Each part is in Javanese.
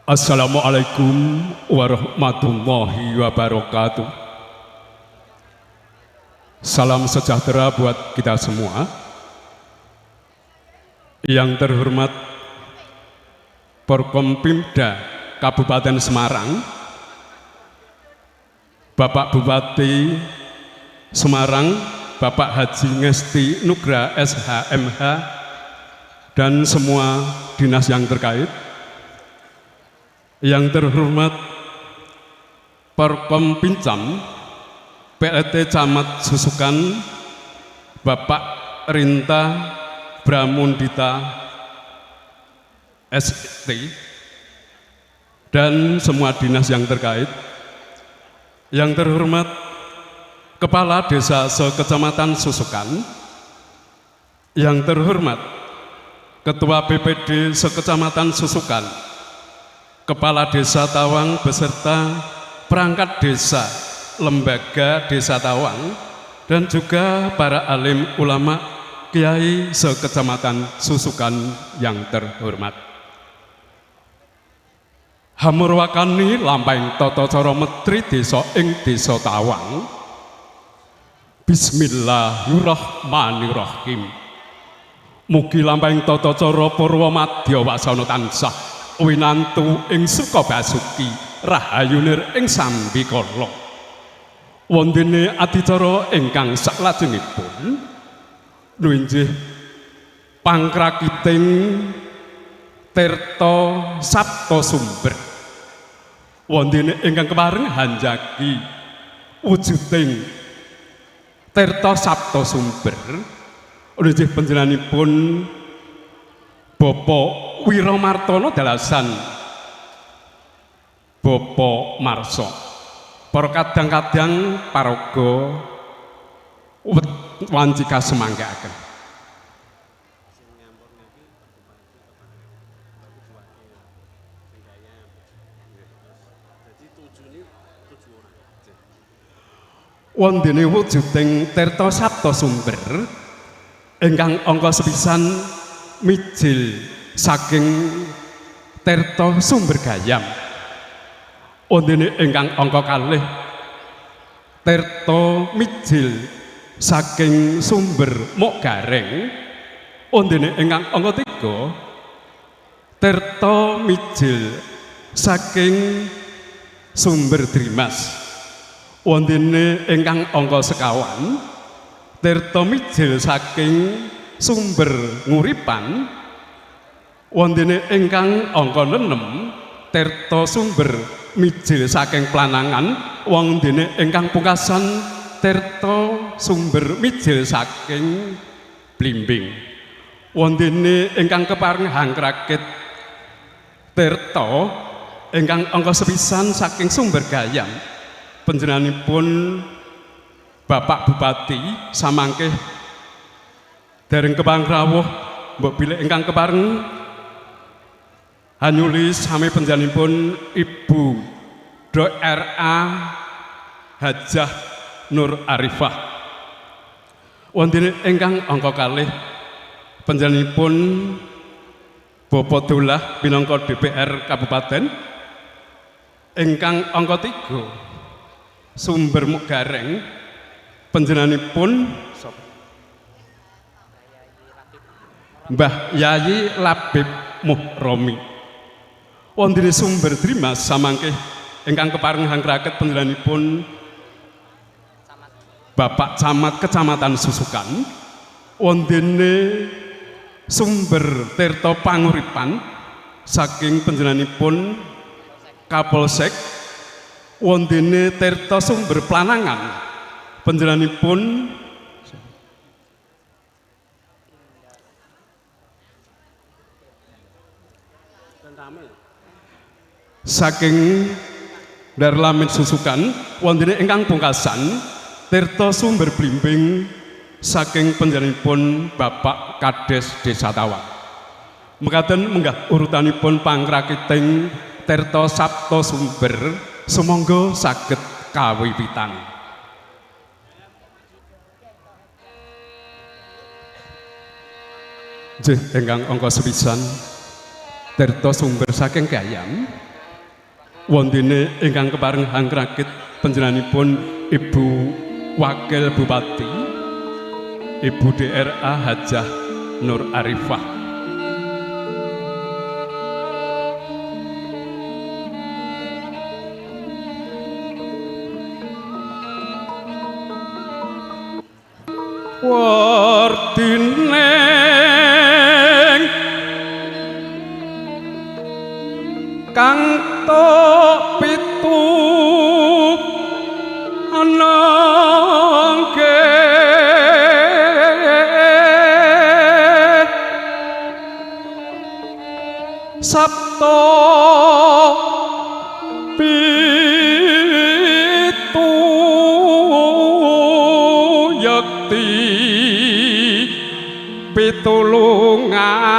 Assalamualaikum warahmatullahi wabarakatuh. Salam sejahtera buat kita semua. Yang terhormat Forkompimda Kabupaten Semarang, Bapak Bupati Semarang, Bapak Haji Ngesti Nugra SHMH, dan semua dinas yang terkait. Yang terhormat Forkompincam PLT Camat Susukan, Bapak Rinta Bramundita ST, dan semua dinas yang terkait. Yang terhormat Kepala Desa Sekecamatan Susukan, yang terhormat Ketua BPD Sekecamatan Susukan, Kepala Desa Tawang beserta perangkat desa lembaga Desa Tawang, dan juga para alim ulama Kiai Sekecamatan Susukan yang terhormat. Hamurwakani lampahing tata cara metri desa ing Desa Tawang. Bismillahirrahmanirrahim. Mugi lampahing tata cara purwa madya wasana tansah winantu ing suka basuki rahayunir ing sambikala. Wondene adicara ingkang saklajengipun nunggih pangkrakiting Tirta Sapta Sumber. Wondene ingkang kepareng hanjaki wujuding Tirta Sapta Sumber nunggih panjenenganipun Bapak Wiramartana Dalasan Bapak Marso. Para kadang-kadang paraga wancika semanggaaken. Wondene wujuding Tirta Sapta Sumber ingkang angka sepisan mijil saking Tirta Sumber Gayam. Wondene ingkang angka kalih Tirta mijil saking Sumber Mok Gareng. Wondene ingkang angka 3 Tirta mijil saking Sumber Drimas. Wondene ingkang angka 50 Tirta mijil saking Sumber Nguripan. Wondene ingkang angka 6 Tirta Sumber mijil saking Planangan. Wondene ingkang pungkasan Tirta Sumber mijil saking Blimbing. Wondene ingkang kepareng hangkrakit Tirta ingkang angka sepisan saking Sumber Gayam. Panjenenganipun Bapak Bupati samangke dereng kepareng rawuh mbok bilih ingkang kepareng hanyuli sami panjenenganipun Ibu Dra Hajah Nur Arifah. Wondene ingkang angka kalih panjenenganipun Bapak Dolah minangka DPR Kabupaten. Ingkang angka 3 Sumber Mok Gareng panjenenganipun Mbah Yayi Labib Muhromi. Wondene Sumber Drimas samangke ingkang kepareng hangkraket panjenenganipun Bapak Camat Kecamatan Susukan. Wondene Sumber Tirta Panguripan saking panjenenganipun Kapolsek. Wondene Tirta Sumber Planangan panjenenganipun saking Darlamin Susukan. Wondene ingkang pungkasan Tirta Sumber Blimbing saking panjenenganipun Bapak Kades Desa Tawang. Mekaten menggah urutanipun pangkrakiting Tirta Sapta Sumber. Sumangga saged kawiwitan. Nggih ingkang angka sepisan Tirta Sumber saking Gayam wondene ingkang kepareng hangkrakit panjenenganipun Ibu Wakil Bupati Ibu DRA Hajah Nur Arifah. Wartineng kang pitu anangke sabto pitu yakti pitulungan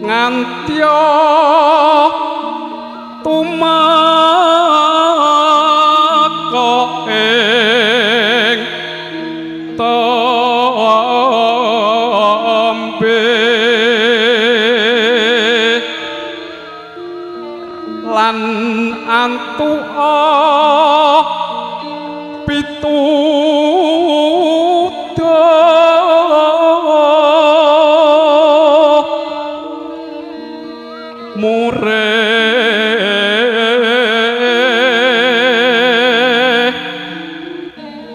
ngantya tumeka ing tembe lan antuka pituduh murih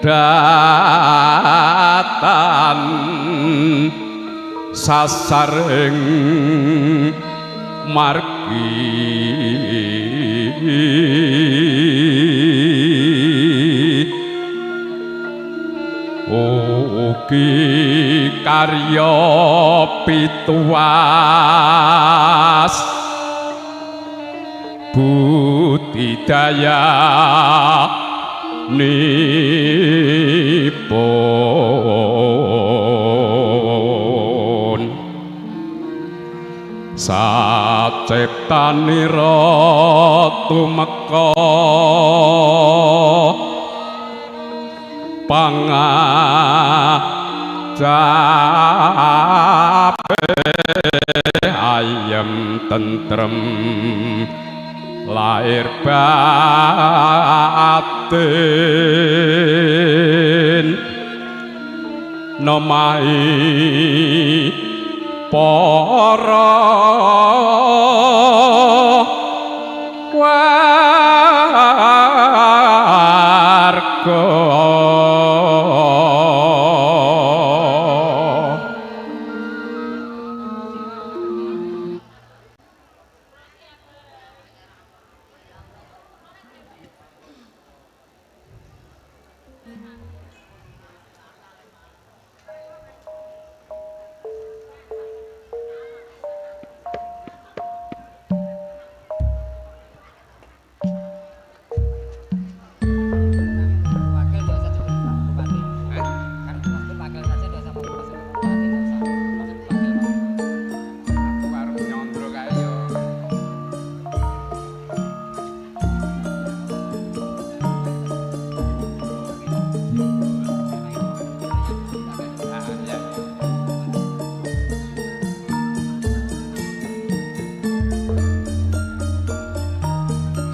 datan sasaring margi ugi karya pituas budidaya nipun saciptanira tumeka pangacape ayem tentrem lahir batin nomai para warga.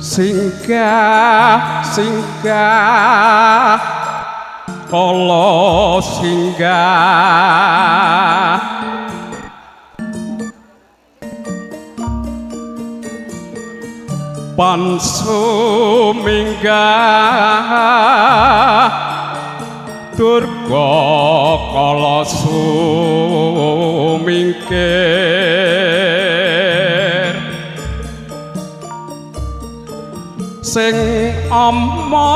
Singgah singgah kala singgah pan suminggah durga kala sumingkir sing ama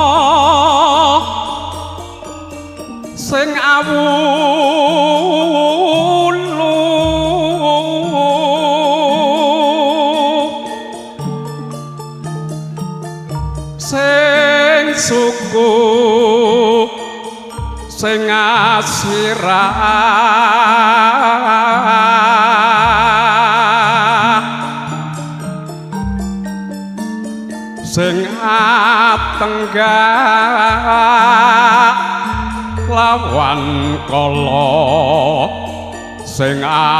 sing awulu sing suku sing asirah sing atenggak lawan kala sing abuntut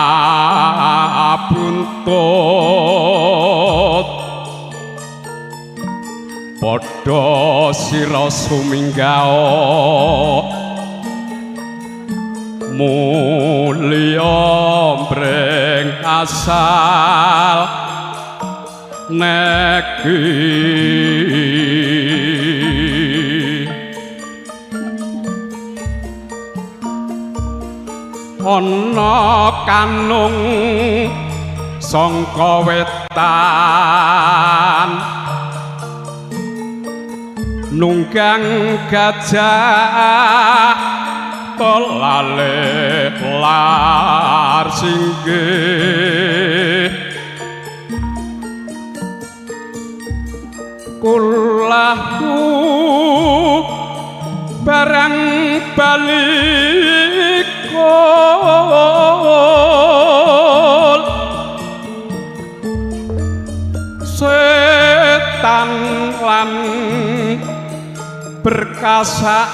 padha sira suminggao mulya mbreng asal neki ana kanung sangka wetan nunggang gajah tolale lar singgih kulahu barang balikul setan lan berkasaan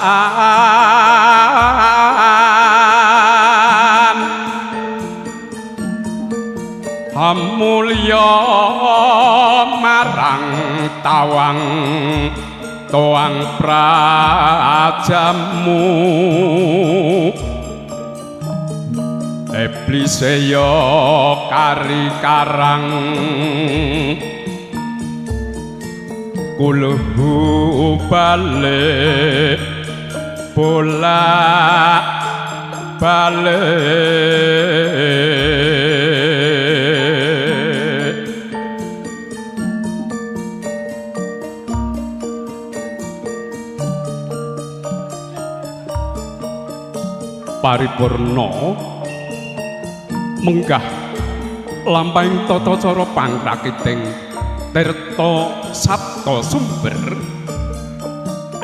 hamulya marang tawang toang prajamu iblis ya kari karang kuluhu balik bolak balik paripurna menggah lampahing tata cara pangprakiting tirta sapta sumber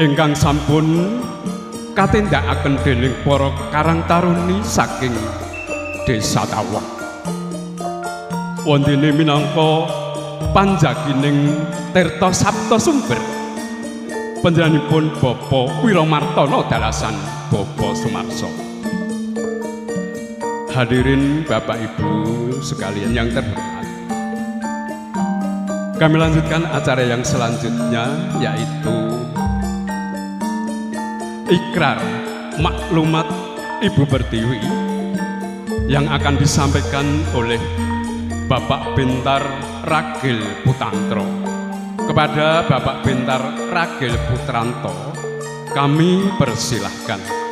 ingkang sampun katindakaken dening para karang taruni saking Desa Tawang wondene minangka panjagining tirta sapta sumber panjenenganipun Bapak Wiramartana Dalasan Bapak Sumarso. Hadirin Bapak Ibu sekalian yang terhormat, kami lanjutkan acara yang selanjutnya, yaitu ikrar maklumat Ibu Pertiwi yang akan disampaikan oleh Bapak Bintar Ragil Putranto. Kepada Bapak Bintar Ragil Putranto kami persilahkan.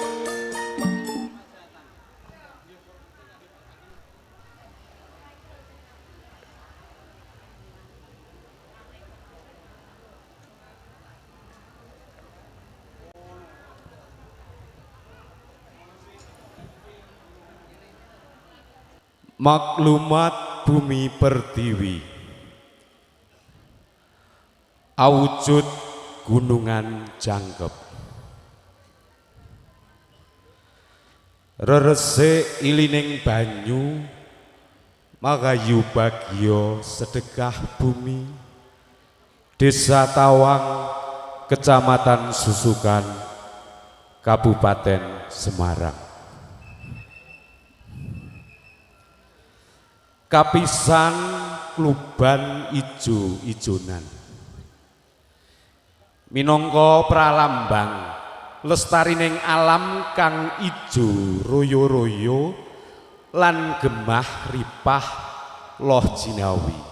Maklumat Bumi Pertiwi, awujud gunungan jangkep, reresik ilining banyu, magayu bagyo sedekah bumi, Desa Tawang, Kecamatan Susukan, Kabupaten Semarang. Kapisan kluban ijo-ijonan minangka pralambang lestarining alam kang ijo royo-royo lan gemah ripah loh jinawi.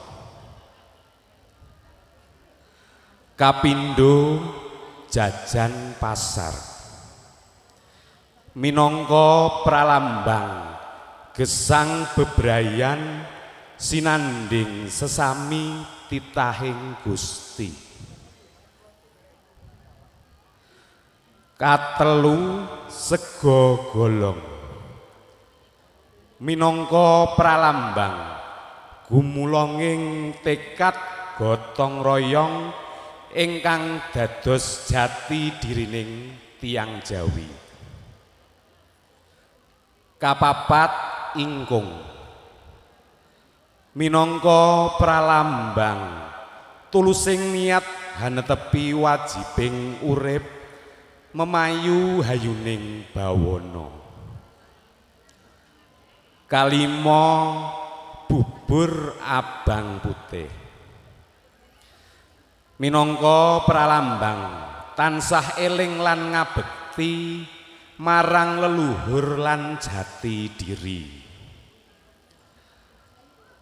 Kapindo jajan pasar minangka pralambang gesang bebrayan sinanding sesami titahing Gusti. Katelu sega golong minangka pralambang gumulonging tekad gotong royong ingkang dados jati dirining tiyang Jawi. Kapapat ingkung minangka pralambang tulusing niat hanetepi wajibing urip memayu hayuning bawana. kalima bubur abang putih minangka pralambang tansah eling lan ngabekti marang leluhur lan jati diri.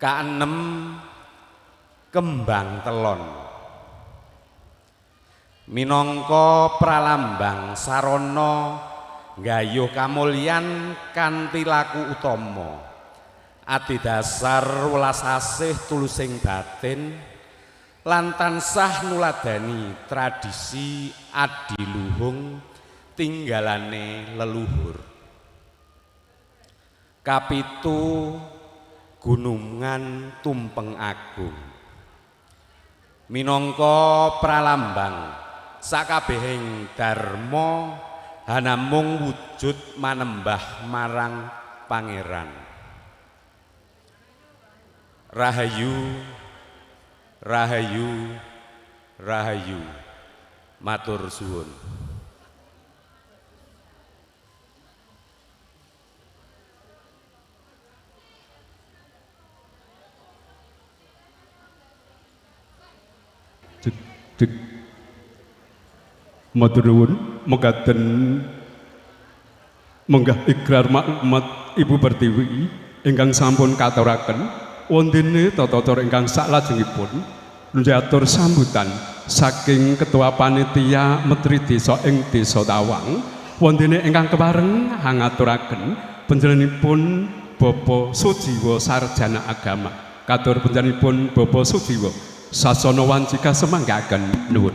Keenem kembang telon minangka pralambang sarana nggayuh kamulyan kanthi laku utama adhedhasar welas asih tulusing batin lan tansah nuladani tradisi adiluhung tinggalane leluhur. Kapitu gunungan tumpeng agung minangka pralambang sakabehing dharma hanamung wujud manembah marang pangeran. Rahayu rahayu rahayu matur suwun. Cek matur nuwun mekaten menggah ikrar maklumat Ibu Pertiwi ingkang sampun katuraken wondene tata-tata ingkang saklajengipun njatur sambutan saking Ketua Panitia Menteri Desa ing Desa Tawang wondene ingkang kepareng ngaturaken panjenenganipun Bapak Sujiwo Sarjana Agama katur panjenenganipun Bapak Sujiwo sasana wancika semanggaken nuwun.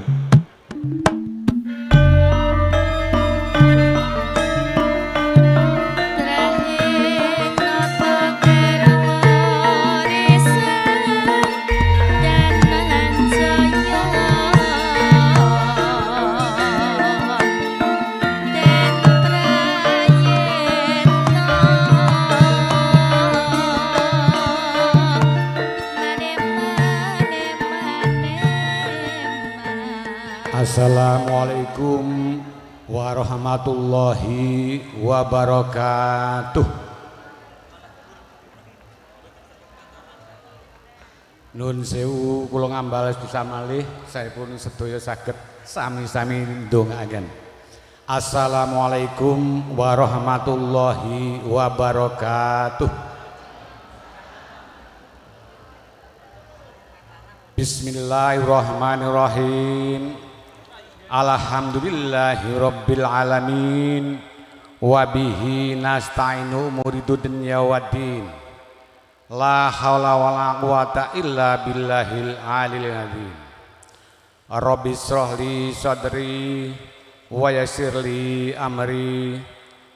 Assalamualaikum warahmatullahi wabarakatuh. Nun sewu kula ngambal bisa malih saipun sedaya saged sami-sami ndongaaken. Assalamualaikum warahmatullahi wabarakatuh. Bismillahirrahmanirrahim. Alhamdulillahi rabbil alamin wabihi nasta'inu muridu dunya waddin la hawla wala quwata illa billahil alil azim. Rabbi shrah li sadri wa yassir li amri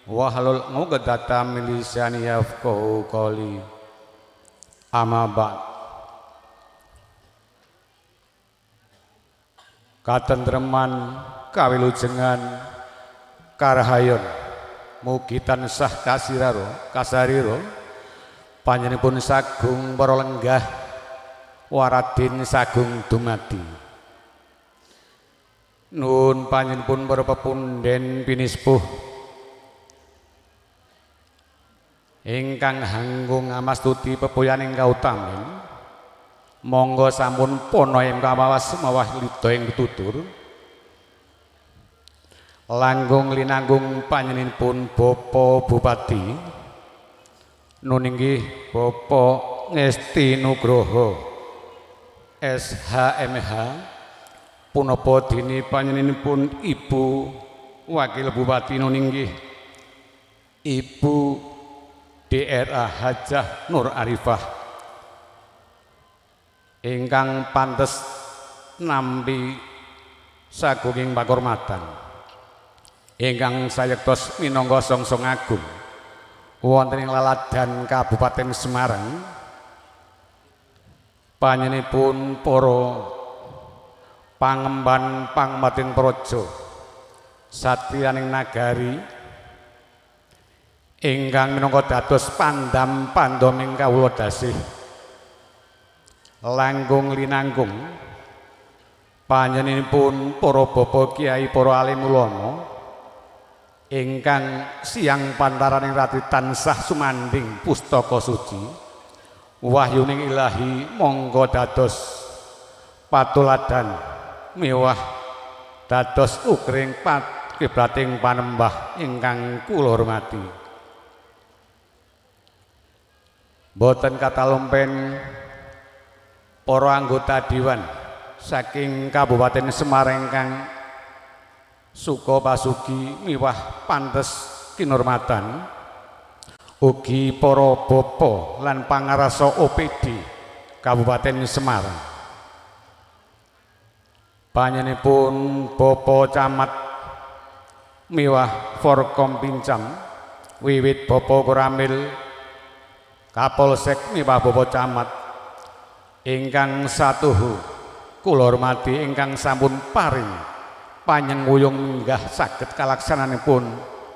wahlul 'uqdatam min lisani yafqahu qawli. Amma ba'd. Katentreman kawilujengan karahayon mugi tansah kasariro panjenenganipun sagung para lenggah waradin sagung dumadi. Nun panjenenganipun para pepunden pinispuh ingkang hanggung ngamastuti pepoyaning kautamin monggo sampun pono ing kawawas mawah lida ing pitutur langgung linanggung panjenenganipun Bapak Bupati nun inggih Bapak Ngesti Nugroho SHMH punapa dene panjenenganipun Ibu Wakil Bupati nun inggih Ibu DRA Hajah Nur Arifah ingkang pantes nampi sagunging pakurmatan ingkang sayektos minangka songsong agung wonten ing laladan Kabupaten Semarang panjenenganipun para pangemban pangmating praja satriyaning nagari ingkang minangka dados pandam pandoming kawula dasih langgung linanggung panjenenganipun para bapak kiai para alim ulama ingkang siang pantaraning rati tansah sumanding pustaka suci wahyuning ilahi monggo dados patuladan miwah dados ukring kiblating panembah ingkang kula hormati. Boten katalumpen para anggota Dewan saking Kabupaten Semar ingkang suka pasugi miwah pantes kinurmatan, ugi para bapa lan pangarasa OPD Kabupaten Semar. Panjenenganipun Bapak Camat miwah Forkom Pincam, wiwit Bapak Koramil Kapolsek miwah Bapak Camat ingkang satuhu kula hormati ingkang sampun paring panyenguyung minggah saged kalaksananipun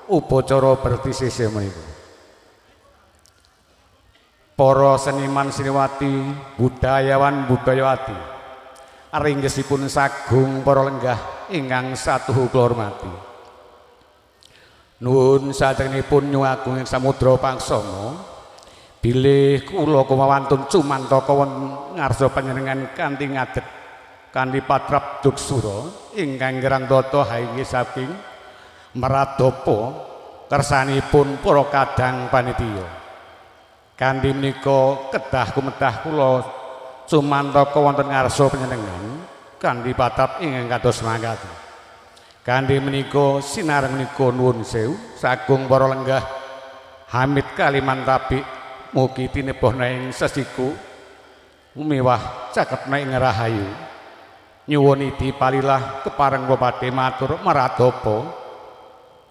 upacara bertisih menika. Para seniman siniwati, budayawan budayawati, aringgesipun sagung para lenggah ingkang satuhu kula hormati. Nuwun saderengipun nyuwun ing samudra pangsama bilih kula kumawantun cumantaka wonten ngarsa panjenengan kanthi ngadeg kanthi patrap duksura ingkang kirang tata hainggih saking maradapa kersanipun para kadang panitia. Kanthi menika kedah kumedah kula cumantaka wonten ngarsa panjenengan kanthi patrap ingkang kados mangkat. Kanthi menika sinareng menika nuwun sewu sagung para lenggah Hamid Kalimantabik mugi tinebahna ing sesiku miwah cakepna ing rahayu. Nyuwun idi palilah kepareng bapati matur maradapa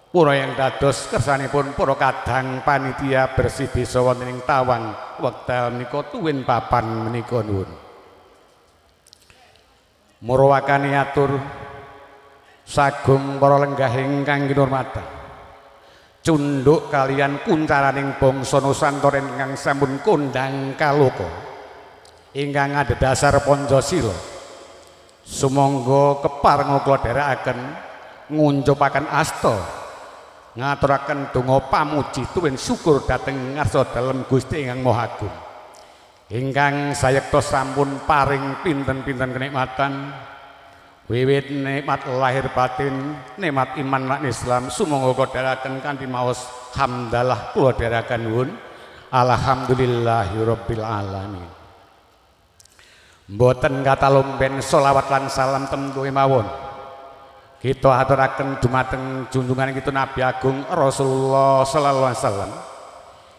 pura yang dados kersanipun para kadang panitia bersih desa wonten ing Tawang wekdal menika tuwin papan menika nuwun. Murawakani atur sagung para lenggah ingkang kinurmatan, cunduk kalian kuncaraning bangsa Nusantara ingkang sampun kondang kaloka ingkang adhedhasar Pancasila. Sumangga kepareng kula dherekaken nguncupaken asta ngaturaken donga pamuji tuwin syukur dhateng ngarsa dalem Gusti ingkang Maha Agung ingkang sayekta sampun paring pinten-pinten kenikmatan wiwit nikmat lahir batin, nikmat iman lan Islam. Sumangga kula dherekaken kanthi maos hamdalah kula dherekaken nuwun alhamdulillahirabbil alamin. Mboten katalumpen sholawat lan salam temtu mawon kita aturaken dumateng junjungan kita Nabi Agung Rasulullah sallallahu alaihi wasallam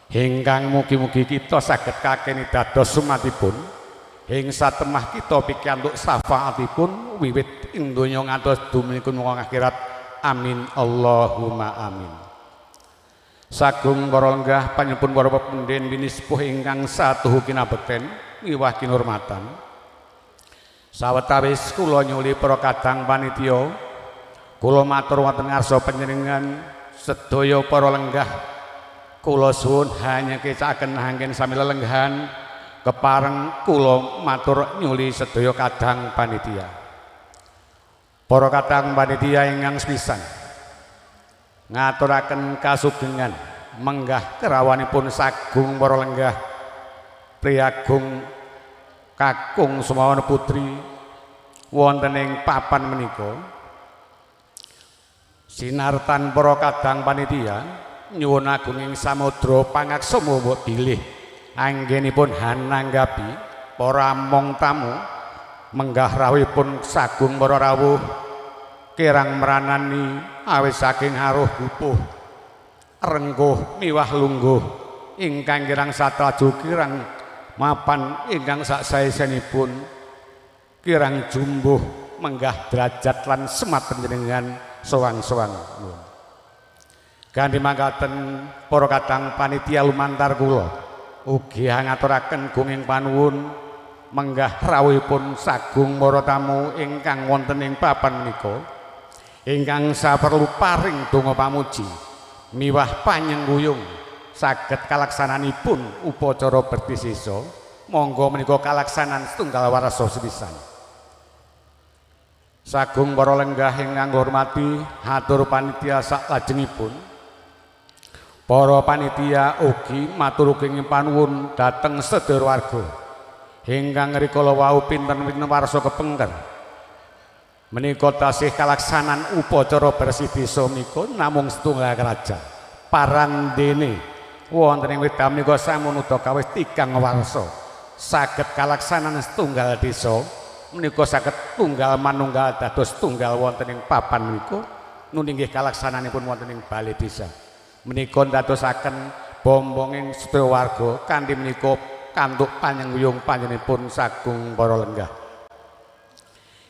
ingkang mugi-mugi kita saged kakeni dados sumatipun ing satemah kita pikantuk syafaatipun wiwit ing donya ngantos duminikun wong akhirat. Amin Allahumma amin. Sagung para lenggah panjenengan para pependhen binispuh ingkang satuhu kinabekten miwah kinurmatan. Sawetawis kula nyuli para kadang panitia, kula matur wonten ngarsa panjenengan sedaya para lenggah kula suwun hanya kecaken anggen sami lelenggahan kepareng kula matur nyuli sedaya kadang panitia. Para kadang panitia ingkang sepisan ngaturaken kasugengan menggah kerawanipun sagung para lenggah priyagung kakung semawan putri wonten ing papan menika. Sinartan para kadang panitia nyuwun agung ing samudra pangaksama mbok bilih anggenipun hananggapi para mong tamu menggah rawuhipun sagung para rawuh kirang meranani awit saking haruh gupuh rengkuh miwah lungguh ingkang kirang satraju kirang mapan ingkang saksaesanipun kirang jumbuh menggah derajat lan semat panjenengan sowang-sowang. Kanthi mangkaten para kadang panitia lumantar kula ugi ngaturaken gunging panuwun menggah rawuhipun sagung para tamu ingkang wonten ing papan menika ingkang saperlu paring donga pamuji miwah panyengguyung saged kalaksananipun upacara bertisisa. Monggo menika kalaksanan setunggal warasa sepisan. Sagung para lenggah ingkang hormati hatur panitia saklajengipun. Para panitia ugi matur kenging panuwun dhateng sedherek warga ingkang rikala wau pinten-pinten warsa kepengker. Menika tasih kalaksanan upacara bersih desa menika namung setunggal kraja. Parandene wonten ing wekdal menika sampun udakawis 3 warsa saged kalaksanan setunggal desa. Menika saged tunggal manunggal dados tunggal wonten ing papan menika nun inggih kalaksananipun wonten ing balai desa. Menika ndadosaken bombonging sedaya warga kanthi menika kantuk panyenguyung panjenenganipun sagung para lenggah.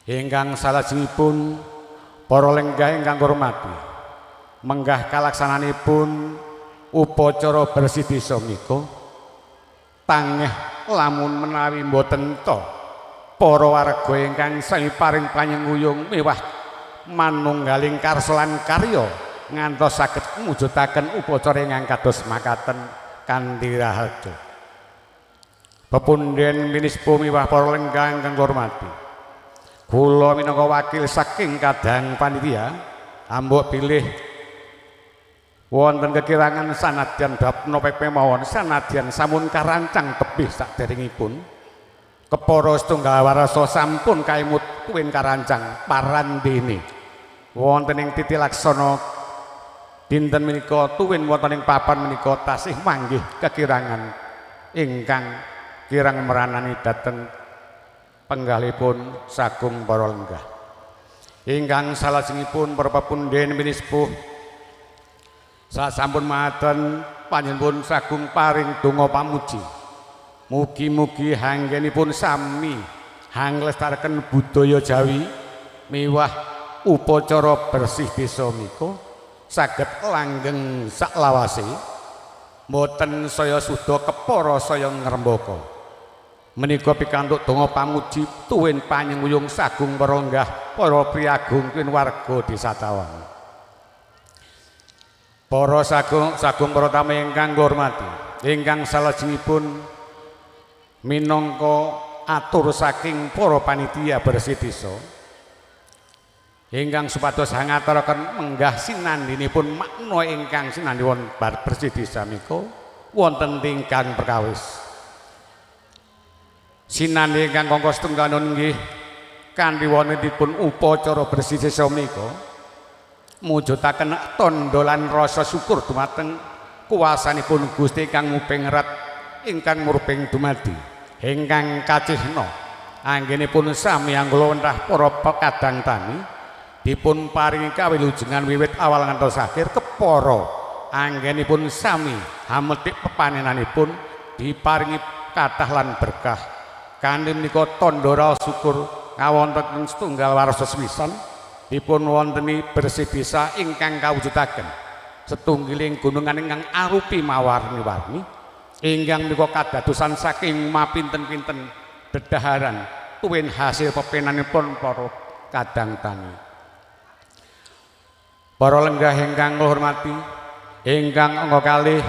Ingkang salajengipun para lenggah ingkang hormati, menggah kalaksananipun upacara bersih desa menika tangeh lamun menawi mboten ta para warga ingkang sami paring panyenguyung miwah manunggaling karsa lan karya ngantos saged mujudaken upacara ingkang kados makaten kanthi rahaja. Pepundhen minispu miwah para lenggah ingkang hormati, kula minangka wakil saking kadang panitia ambok pilih wonten kekirangan sanadyan bab nopepe mawon sanadyan sampun karancang tebih saderengipun kepara setunggal warasa sampun kaimut tuwin karancang parandene wonten ing titi laksana dinten menika tuwin wonten ing papan menika tasih manggih kekirangan ingkang kirang meranani dhateng penggalipun sagung para lenggah. Ingkang salajengipun para pepundhen minispuh sasampun maten panjenenganipun sagung paring donga pamuji. Mugi-mugi hanggenipun sami hanglestaraken budaya Jawi miwah upacara bersih desa menika saged langgeng saklawase mboten saya suda kepara saya ngrembaka. Menika pikantuk donga pamuji tuwin panyenguyung sagung para lenggah para priyagung tuwin warga Desa Tawang. Para sagung para tamu ingkang hormati, ingkang salajengipun minangka atur saking para panitia bersih desa ingkang supados ngaturaken menggah sinandinipun makna ingkang sinandipun bersih desa menika wonten tingkang perkawis. Sinandi ingkang kanggo setunggal inggih kanthi wontenipun upacara bersih desa menika mujudaken tandha lan rasa syukur dumateng kuwasanipun Gusti ingkang muping erat ingkang murping dumadi. Ingkang kacihna anggenipun sami anggula wentah para kadang tani dipun paringi kawilujengan wiwit awal ngantos akhir kepara anggenipun sami hametik pepanenanipun diparingi kathah lan berkah kanthi menika tandha rasa syukur kawonten setunggal warsa sewisan dipun wonteni bersih desa ingkang kawujudaken setunggiling gunungan ingkang arupi mawarni-warni ingkang menika kadadosan saking mapinten-pinten dedaharan tuwin hasil pepenanipun para kadang tani. Para lenggah ingkang hormati, ingkang angka kalih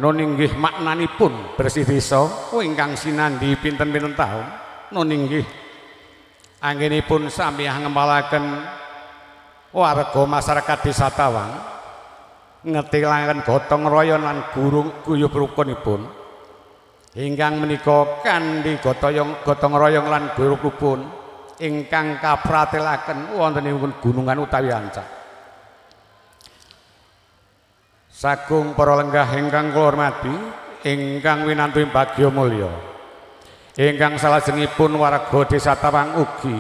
nun inggih maknanipun bersih desa ingkang sinandi pinten-pinten taun nun inggih anggenipun sami ngempalaken warga masyarakat Desa Tawang ngetilaken gotong royon lan guyub rukunipun ingkang menika kanthi gotong royong lan guyub rukun ingkang kapratelaken wontenipun gunungan utawi ancak. Sagung para lenggah ingkang kula hormati ingkang winantu bagya mulya ingkang salajengipun warga Desa Tawang ugi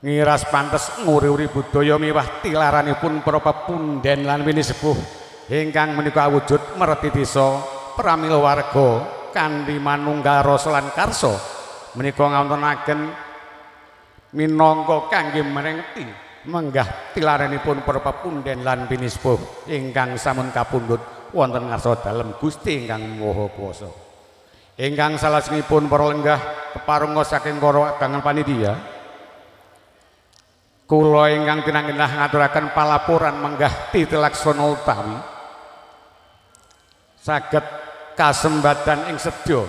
ngiras pantes nguri-uri budaya miwah tilaranipun para pepundhen lan winisepuh ingkang menika wujud mereti desa pramila warga kanthi manunggal rasa lan karsa menika ngawontenaken minangka kangge mrengeti menggah tilaranipun para pepundhen lan winisepuh ingkang sampun kapundhut wonten ngarsa dalem Gusti ingkang Maha Kuwasa. Ingkang salajengipun para lenggah keparunga saking para kadangan panitia kula ingkang tinanggenah ngaturaken palaporan menggah titilaksana utawi saged kasembatan ing sedya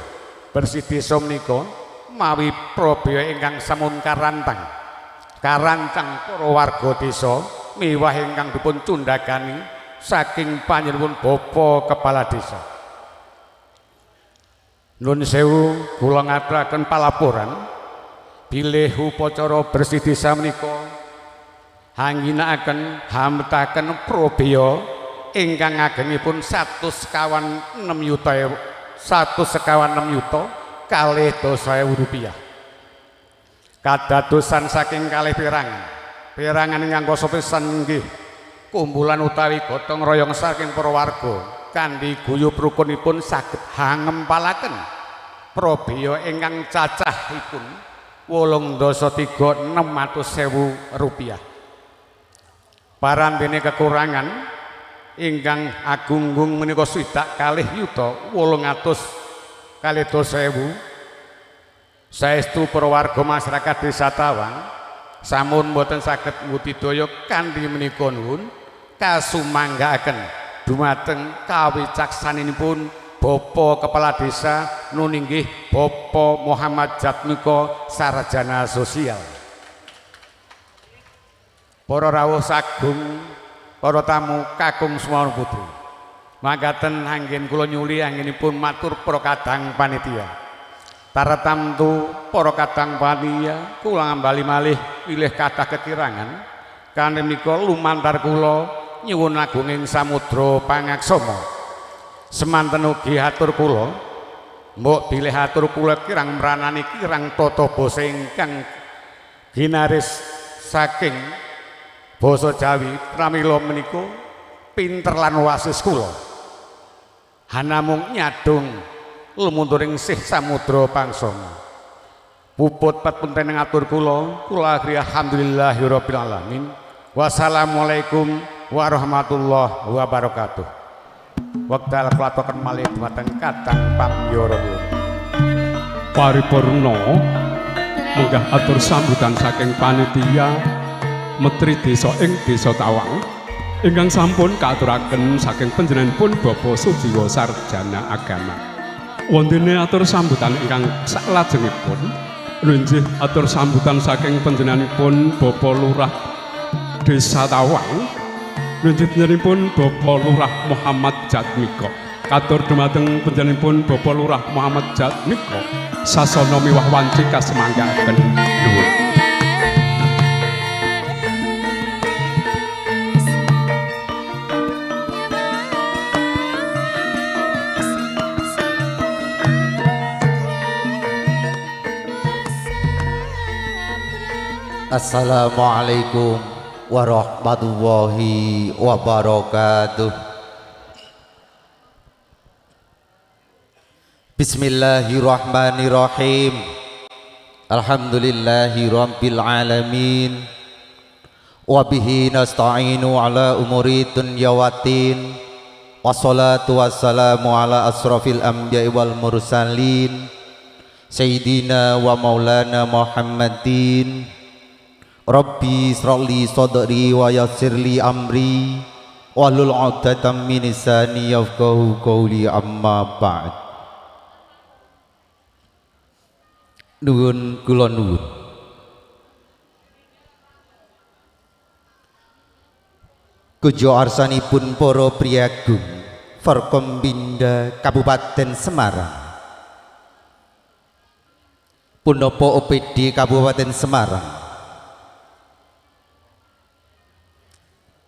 bersih desa menika mawi probaya ingkang sampun karancang para warga desa miwah ingkang dipun cundhakani saking panjenenganipun Bapak Kepala Desa. Nuwun sewu kula ngaturaken palaporan bilih upacara bersih desa menika angginakaken hametaken probaya ingkang agengipun 156 yuta kalih dasa ewu rupiah. Kadadosan saking kalih perangan ingkang koso pisan inggih kumpulan utawi gotong royong saking para warga kanthi guyub rukunipun saged hangempalaken probaya ingkang cacahipun 8,600.000 rupiah. Parantene kekurangan ingkang agunggung menika 60,800.000. Saestu para warga masyarakat Desa Tawang sampun boten saged mbudidaya kanthi menika nuwun kasumanggaaken dumateng kawicaksananipun Bapak Kepala Desa nun inggih Bapak Muhammad Jatmiko Sarjana Sosial. Para rawuh sagung, para tamu kakung Sumawan Putri, mangkaten anggen kula nyuli anggenipun matur para kadang panitia. Taratamtu para kadang panitia kula ngambali malih pilih kathah kekirangan kanthi menika lumantar kula nyuwun agunging samudra pangaksama. Semanten ugi atur kula mbok bilih atur kula kirang mranani kirang tata basa ingkang ginaris saking basa Jawi pramila menika pinter lan wasis kula hanamung nyadung lumunturing sih samudra pangsama. Puput papunten ngatur kula akhiri alhamdulillahirabbil alamin. Wassalamualaikum warahmatullahi wabarakatuh. Wekdal kula aturaken malih dumateng kadang pamyoro. Paripurna munggah atur sambutan saking panitia Menteri Desa ing Desa Tawang ingkang sampun kaaturaken saking panjenenganipun Bapak Sujiwo Sarjana Agama. Wondene atur sambutan ingkang salajengipun nggih atur sambutan saking panjenenganipun Bapak Lurah Desa Tawang nggih panjenenganipun Bapak Lurah Muhammad Jatmiko. Katur dumateng panjenenganipun Bapak Lurah Muhammad Jatmiko sasana miwah wanci kasemanggaaken nuwun. Assalamualaikum warahmatullahi wabarakatuh. Bismillahirrahmanirrahim. Alhamdulillahi rabbil alamin. Wabihi nasta'inu ala umuri dunya waddin. Wassalatu wassalamu ala asrafil anbiya'i wal mursalin Sayyidina wa maulana Muhammadin. Rabbi isra'li sadri wa yassirli amri wahlul 'uqdatam min lisani yafqahu qawli amma ba'd. Nuwun kula nuwun. Kujo arsanipun para priyagung Forkombinda Kabupaten Semarang, Punapa OPD Kabupaten Semarang,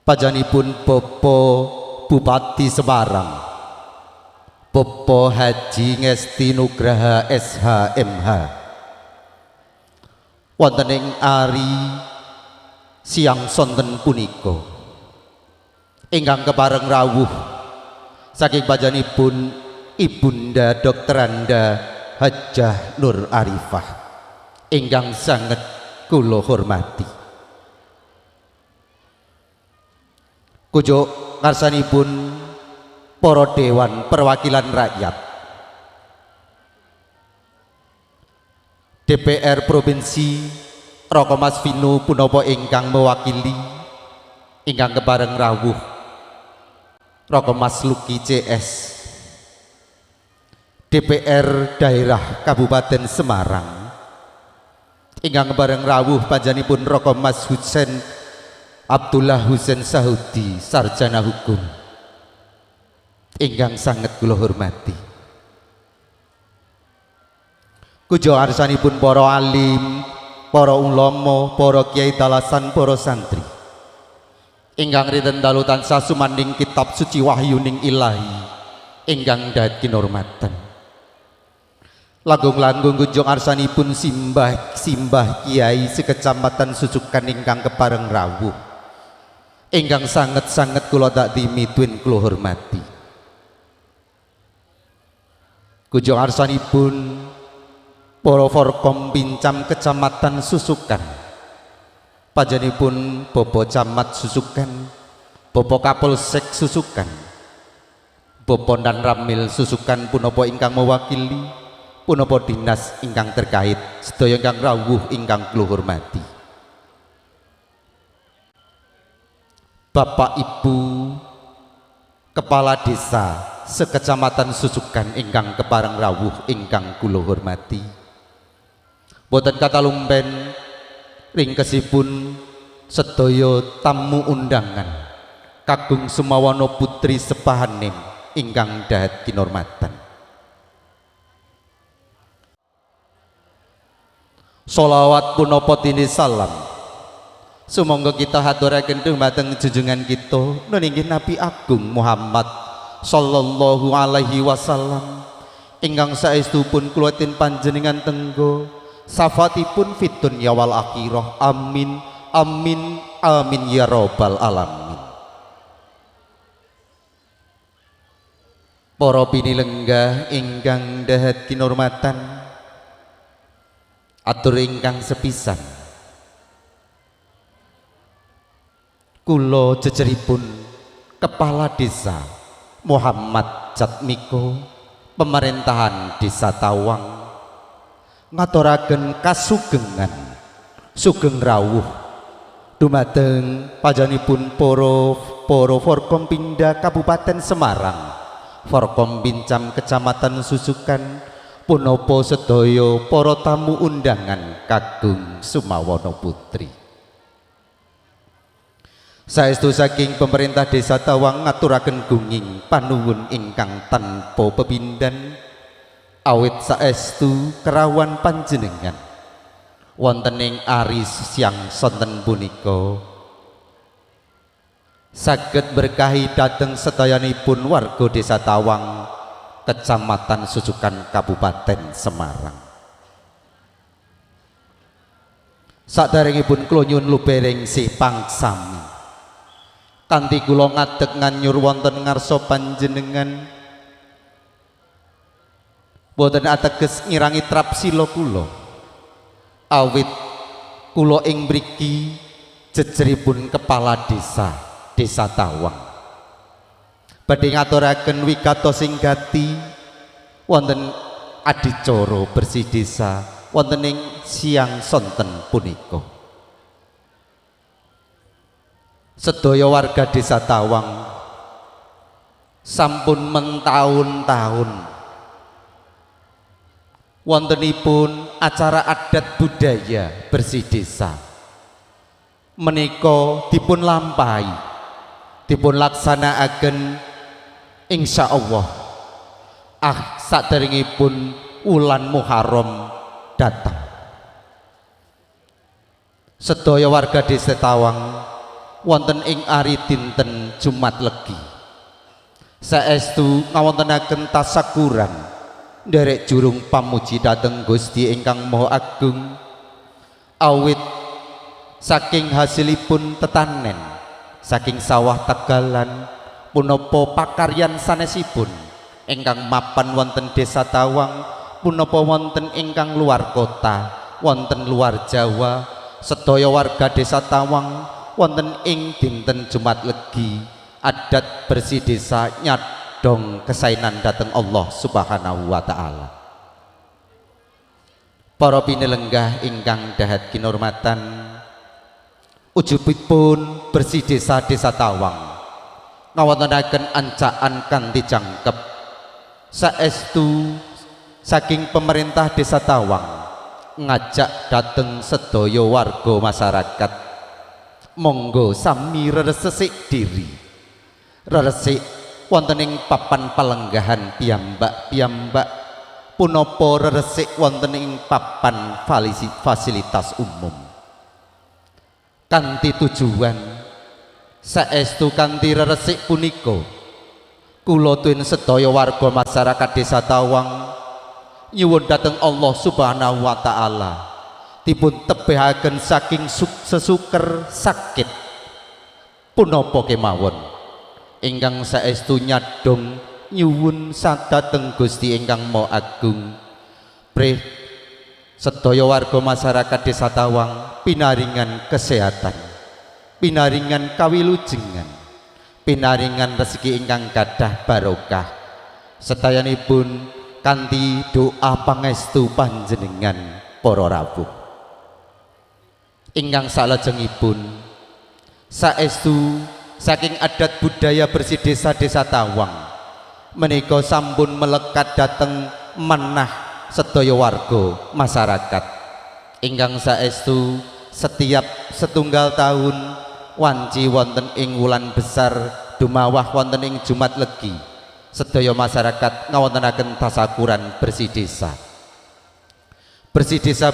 pajanipun Bapak Bupati Semarang Bapak Haji Ngesti Nugraha SHMH, wonten ing ari siang sonten punika ingkang kepareng rawuh saking pajanipun Ibunda Dr. Anda Hajah Nur Arifah ingkang sanget kula hormati. Kujo ngarsanipun para Dewan Perwakilan Rakyat DPR Provinsi Roko Mas Vinu punapa ingkang mewakili ingkang kepareng rawuh Roko Mas Luki CS DPR Daerah Kabupaten Semarang ingkang bareng rawuh panjenenganipun Raka Mas Husain Abdullah Husain Sahudi sarjana hukum ingkang sanget kula hormati. Kujo arsanipun para alim, para ulama, para kiai dalasan, para santri ingkang rinten dalu tansah sumanding kitab suci wahyuning ilahi ingkang dahat kinurmatan. Langgung-langgung kunjung arsanipun simbah kiai sekecamatan Susukan ingkang kepareng rawuh ingkang sanget-sanget kula takdimi tuwin kula hormati. Kunjung arsanipun para Forkom Pincam Kecamatan Susukan, panjenenganipun Bapak Camat Susukan, Bapak Kapolsek Susukan, Bapak Dan Ramil Susukan punapa ingkang mewakili, punapa dinas ingkang terkait, sedaya ingkang rawuh ingkang kula hormati. Bapak Ibu Kepala Desa sekecamatan Susukan ingkang kepareng rawuh ingkang kula hormati. Boten kata lumpen ringkesipun sedaya tamu undangan kagung sumawana putri sepahaning ingkang dahat kinurmatan. Sholawat punapa tini salam sumangga kita haturaken dhumateng junjungan kita nuninggi Nabi Agung Muhammad sallallahu alaihi wasallam ingkang saestupun kula tin panjenengan tenggo safatipun fid dunya wal akhirah. Amin amin amin ya rabbal alamin. Para pinilenggah ingkang dahat kinurmatan, atur ingkang sepisan kula jejeripun Kepala Desa Muhammad Jatmiko Pemerintahan Desa Tawang ngaturaken kasugengan sugeng rawuh dumateng panjenenganipun para Forkom Pindha Kabupaten Semarang, Forkom Pincam Kecamatan Susukan, punapa sedaya para tamu undangan kagung sumawana putri. Saestu saking pemerintah Desa Tawang ngaturaken gunging panuwun ingkang tanpa pepindhan awit saestu kerawan panjenengan wonten ing aris siang sonten punika saged berkahi dhateng sedayanipun warga Desa Tawang, Kecamatan Susukan, Kabupaten Semarang. Saderengipun kula nyuwun lubering sih pangsami kanthi kula ngadeg nganyur wonten ngarsa panjenengan boten ateges ngirangi trapsila kula awit kula ing mriki jejeripun Kepala Desa Tawang badhe ngaturaken wigatos singgati wonten adicara bersih desa wonten ing siang sonten punika. Sedaya warga Desa Tawang sampun mentahun-tahun wontenipun acara adat budaya bersih desa menika dipun lampahi dipun laksanakaken insyaallah saderengipun wulan Muharram datang. Sedaya warga Desa Tawang wonten ing ari dinten Jumat Legi saestu ngawontenaken tasakuran nderek jurung pamuji dhateng Gusti ingkang Maha Agung awit saking hasilipun tetanen saking sawah tegalan punapa pakaryan sanesipun ingkang mapan wonten Desa Tawang punapa wonten ingkang luar kota wonten luar Jawa sedaya warga Desa Tawang wonten ing dinten Jumat Legi adat bersih desa nyadong kesainan dhateng Allah Subhanahu wa taala. Para pinelenggah ingkang dahat kinurmatan, ujubipun bersih Desa Tawang ngawontenaken ancaan kanthi jangkep saestu saking pemerintah Desa Tawang ngajak dateng sedaya warga masyarakat monggo sami resik diri resik wonten ing papan palenggahan piyambak punapa resik wonten ing papan fasilitas umum kanthi tujuan saestu kanthi resik punika kula tuwin sedaya warga masyarakat Desa Tawang nyuwun dhateng Allah Subhanahu wa taala dipun tebehaken saking sesuker sakit punapa kemawon ingkang saestu nyadong nyuwun sadhateng Gusti ingkang Maha Agung prih sedaya warga masyarakat Desa Tawang pinaringan kesehatan pinaringan kawilujengan pinaringan rezeki ingkang gadah barokah setayanipun kanthi doa pangestu panjenengan para rawuh ingkang salajengipun saestu saking adat budaya bersih desa Tawang menika sampun melekat dhateng manah sedaya warga masyarakat ingkang saestu setiap setunggal tahun wanci wonten ing wulan besar dumawah wonten ing Jumat Legi sedaya masyarakat ngawontenaken tasakuran bersih desa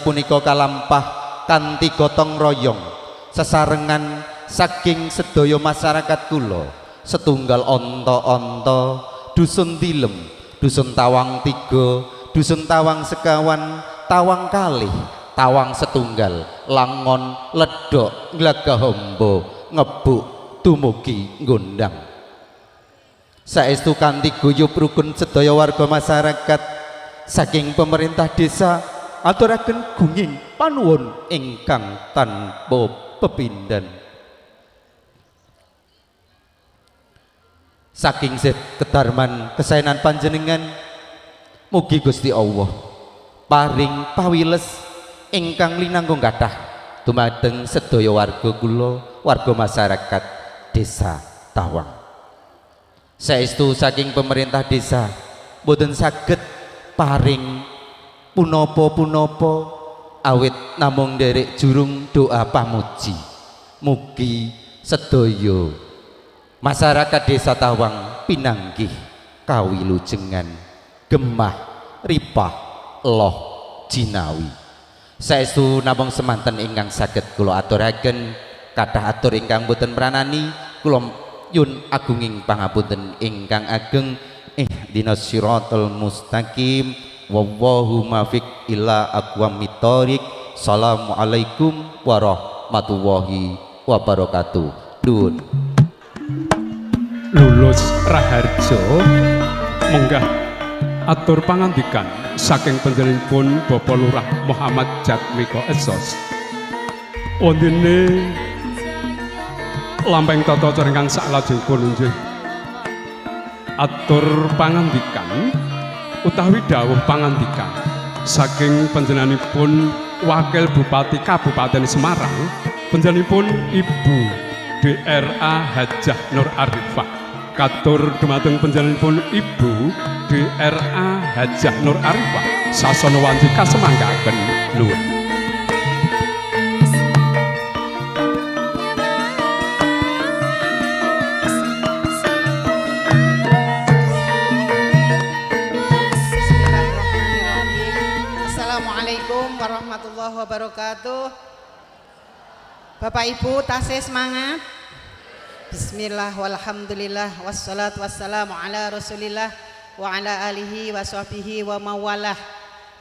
punika kalampah kanthi gotong royong sesarengan saking sedaya masyarakat kula setunggal onto-onto dusun tilem dusun Tawang 3 dusun Tawang sekawan Tawang kalih Tawang setunggal Langon Ledok Glagahombo ngebuk tumugi ngundang saestu kanthi guyub rukun sedaya warga masyarakat saking pemerintah desa aturaken gunging panuwun ingkang tanpa pepindhan saking kedarman kesaenan panjenengan mugi Gusti Allah paring pawiles ingkang linanggung kathah dumateng sedaya warga kula warga masyarakat Desa Tawang saestu saking pemerintah desa boten saged paring punapa-punapa awit namung nderek jurung doa pamuji mugi sedaya masyarakat Desa Tawang pinanggih kawilujengan gemah ripah loh jinawi saestu namung semanten ingkang saged kula aturaken kathah atur ingkang boten pranani kula yun agunging pangapunten ingkang ageng ihdinas siratal mustaqim wallahu muwaffiq ila aqwamit thoriq. Assalamualaikum warahmatullahi wabarakatuh. Nuwun. Lulus Raharjo munggah atur pangandikan saking panjenenganipun Bapak Lurah Muhammad Jatmiko Esos wondene lampeng tata cara ingkang saklajengipun inggih atur pangandikan utawi dawuh pangandikan saking panjenenganipun Wakil Bupati Kabupaten Semarang panjenenganipun Ibu DRA Hajah Nur Arifah katur dumateng panjenenganipun Ibu DRA Hajah Nur Arifah sasana wanci kasemanggaken nuwun. Warahmatullahi wabarakatuh. Bapak Ibu tasih semangat. Bismillah walhamdulillah wassalatu wassalamu ala rasulillah wa ala alihi wa sahbihi wa mawalah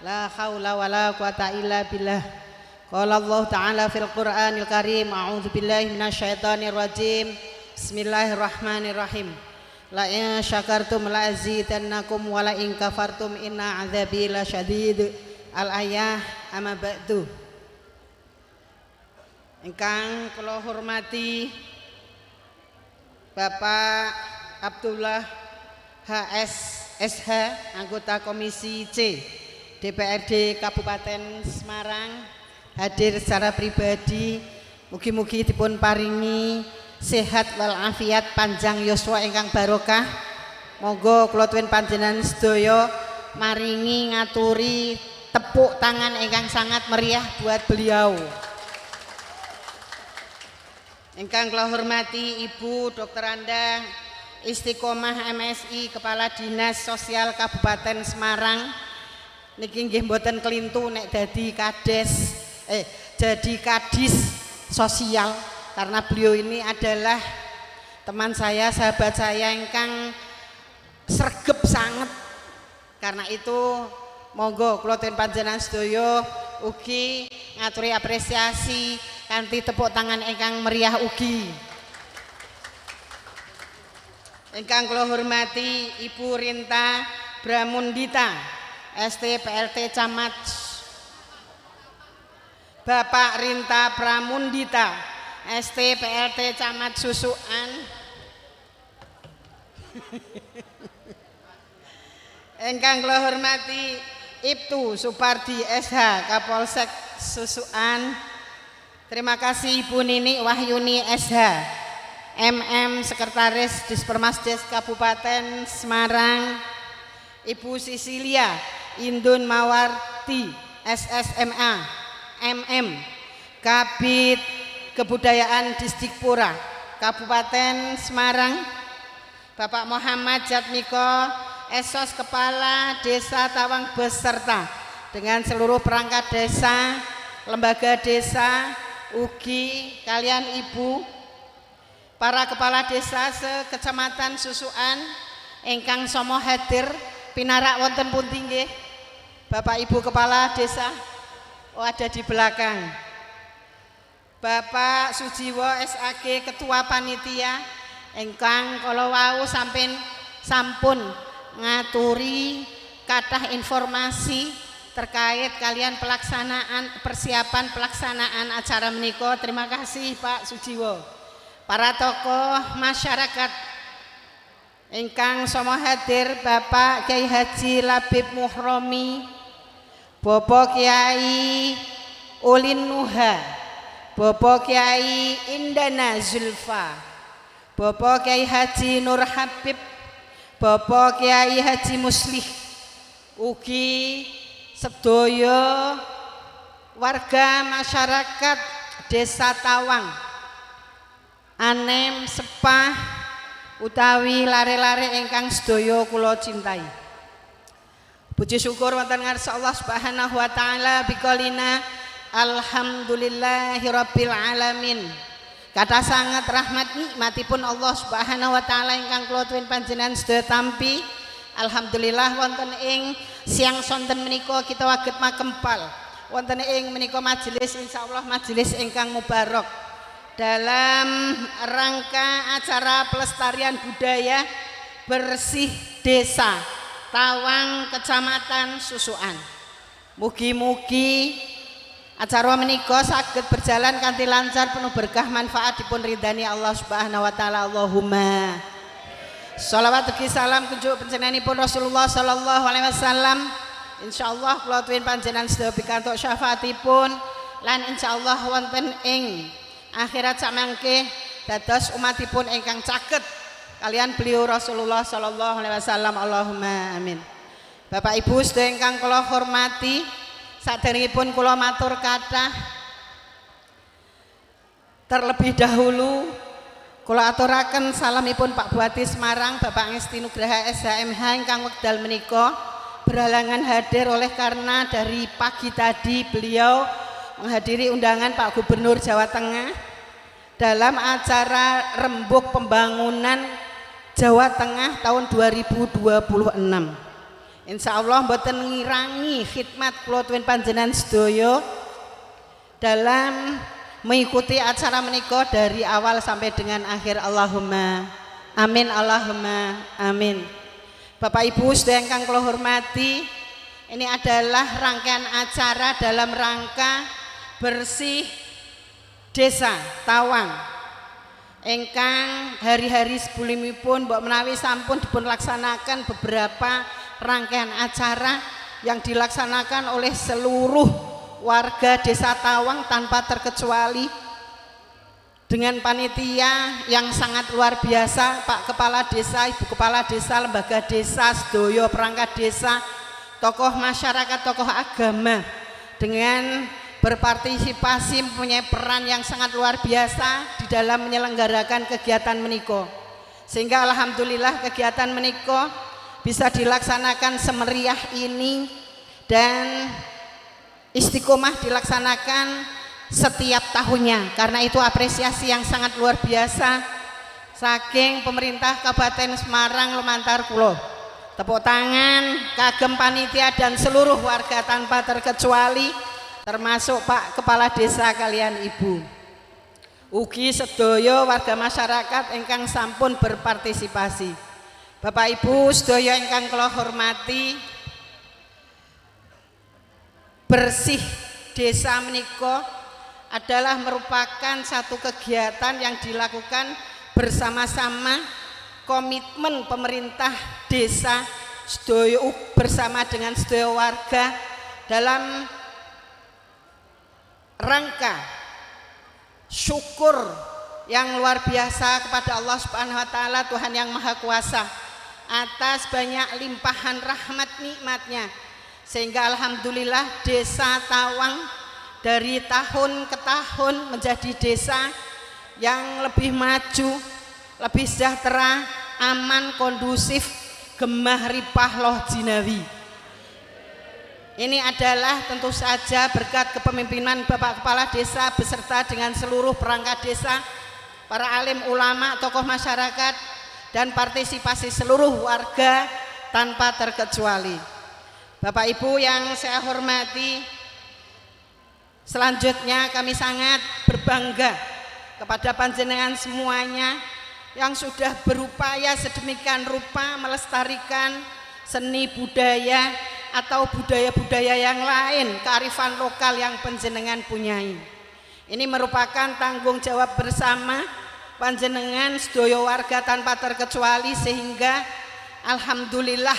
la haula wa la quwata illa billah. Qala Allah ta'ala fil Qur'anil Karim a'udzu billahi minasyaitonir rajim. Bismillahirrahmanirrahim. La in syakartum la azidannakum wa la in kafartum inna 'adzabi lasyadid. Al-ayah ama ba'du. Ingkang kula hormati Bapak Abdullah HS SH anggota Komisi C DPRD Kabupaten Semarang hadir secara pribadi mugi-mugi dipun paringi sehat walafiat panjang yuswa ingkang barokah monggo kula tuwin panjenengan sedaya maringi ngaturi tepuk tangan ingkang sangat meriah buat beliau. Ingkang kula hormati Ibu Dr. Anda Istiqomah MSI Kepala Dinas Sosial Kabupaten Semarang. Niki nggih mboten kelintu nek jadi kadis sosial karena beliau ini adalah teman saya, sahabat saya ingkang sregep sanget. Karena itu monggo kula ten panjenengan sedaya ugi ngaturi apresiasi kanthi tepuk tangan ingkang meriah ugi. Ingkang kula hormati Ibu Rinta Bramundita ST PLT Camat, Bapak Rinta Pramundita ST PLT Camat Susukan, ingkang kula hormati Ibtu Supardi SH Kapolsek Susukan. Terima kasih Ibu Nini Wahyuni SH MM Sekretaris Dispermasdes Kabupaten Semarang, Ibu Sisilia Indun Mawarti SSMA MM Kabid Kebudayaan Disdikpura Kabupaten Semarang, Bapak Muhammad Jatmiko Esos Kepala Desa Tawang beserta dengan seluruh perangkat desa, lembaga desa, ugi kalian Ibu para kepala desa sekecamatan Susukan ingkang somo hadir pinarak wonten pundi nggih? Bapak Ibu kepala desa ada di belakang. Bapak Sujiwo SAG Ketua Panitia ingkang kala wau sampun ngaturi kathah informasi terkait kalian persiapan pelaksanaan acara menika. Terima kasih Pak Sujiwo. Para tokoh masyarakat ingkang sama hadir, Bapak Kiai Haji Labib Muhromi, Bapak Kiai Ulin Nuha, Bapak Kiai Indana Zulfa, Bapak Kiai Haji Nur Habib, Bapak Kiai Haji Muslih, ugi sedaya warga masyarakat Desa Tawang, Anem Sepah utawi lare-lare ingkang sedaya kula cintai. Puji syukur wonten ngarsa Allah Subhanahu wa taala biqolina alhamdulillahirabbil alamin. Kata sangat rahmat nikmatipun Allah Subhanahu wa taala ingkang kula tuwin panjenengan sedaya tampi. Alhamdulillah wonten ing siang sonten menika kita waget makempal. Wonten ing menika majelis insyaallah majelis ingkang mubarok dalam rangka acara pelestarian budaya bersih desa Tawang Kecamatan Susukan. Mugi-mugi acara menika saged berjalan kanthi lancar penuh berkah manfaat dipun ridani Allah Subhanahu wa taala. Allahumma shalawat ugi salam kunjuk panjenenganipun Rasulullah sallallahu alaihi wasallam. Insyaallah kula tuwin panjenengan sedaya pikantuk syafaatipun lan insyaallah wonten ing akhirat samangke dados umatipun ingkang caket kalian beliau Rasulullah sallallahu alaihi wasallam. Allahumma amin. Bapak Ibu sedaya ingkang kula hormati, saderengipun kula matur kathah terlebih dahulu kula aturaken salamipun Pak Bupati Semarang Bapak Ngesti Nugraha SHMH ingkang wekdal menika berhalangan hadir oleh karena dari pagi tadi beliau menghadiri undangan Pak Gubernur Jawa Tengah dalam acara rembuk pembangunan Jawa Tengah tahun 2026. Insya Allah mboten ngirangi khidmat kula tuwin panjenengan sedaya dalam mengikuti acara menika dari awal sampai dengan akhir. Allahumma amin, Allahumma amin. Bapak Ibu sedaya ingkang kula hormati, ini adalah rangkaian acara dalam rangka bersih desa Tawang ingkang hari-hari sebelumipun mbok menawi sampun dipun laksanakan beberapa rangkaian acara yang dilaksanakan oleh seluruh warga desa Tawang tanpa terkecuali dengan panitia yang sangat luar biasa, Pak Kepala Desa, Ibu Kepala Desa, lembaga desa, sedaya perangkat desa, tokoh masyarakat, tokoh agama dengan berpartisipasi mempunyai peran yang sangat luar biasa di dalam menyelenggarakan kegiatan meniko. Sehingga alhamdulillah kegiatan meniko bisa dilaksanakan semeriah ini dan istiqomah dilaksanakan setiap tahunnya. Karena itu apresiasi yang sangat luar biasa saking pemerintah Kabupaten Semarang lumantar kula. Tepuk tangan kagem panitia dan seluruh warga tanpa terkecuali, termasuk Pak Kepala Desa kalian Ibu. Ugi sedaya warga masyarakat ingkang sampun berpartisipasi. Bapak Ibu sedaya ingkang kula hormati, bersih desa menika adalah merupakan satu kegiatan yang dilakukan bersama-sama, komitmen pemerintah desa sedaya bersama dengan sedaya warga dalam rangka syukur yang luar biasa kepada Allah Subhanahu wa taala, Tuhan yang Maha Kuasa, atas banyak limpahan rahmat nikmatnya, sehingga alhamdulillah desa Tawang dari tahun ke tahun menjadi desa yang lebih maju, lebih sejahtera, aman, kondusif, gemah ripah loh jinawi. Ini adalah tentu saja berkat kepemimpinan Bapak Kepala Desa beserta dengan seluruh perangkat desa, para alim ulama, tokoh masyarakat, dan partisipasi seluruh warga tanpa terkecuali. Bapak Ibu yang saya hormati, selanjutnya kami sangat berbangga kepada panjenengan semuanya yang sudah berupaya sedemikian rupa melestarikan seni budaya atau budaya-budaya yang lain, kearifan lokal yang panjenengan punyai. Ini merupakan tanggung jawab bersama panjenengan sedaya warga tanpa terkecuali, sehingga alhamdulillah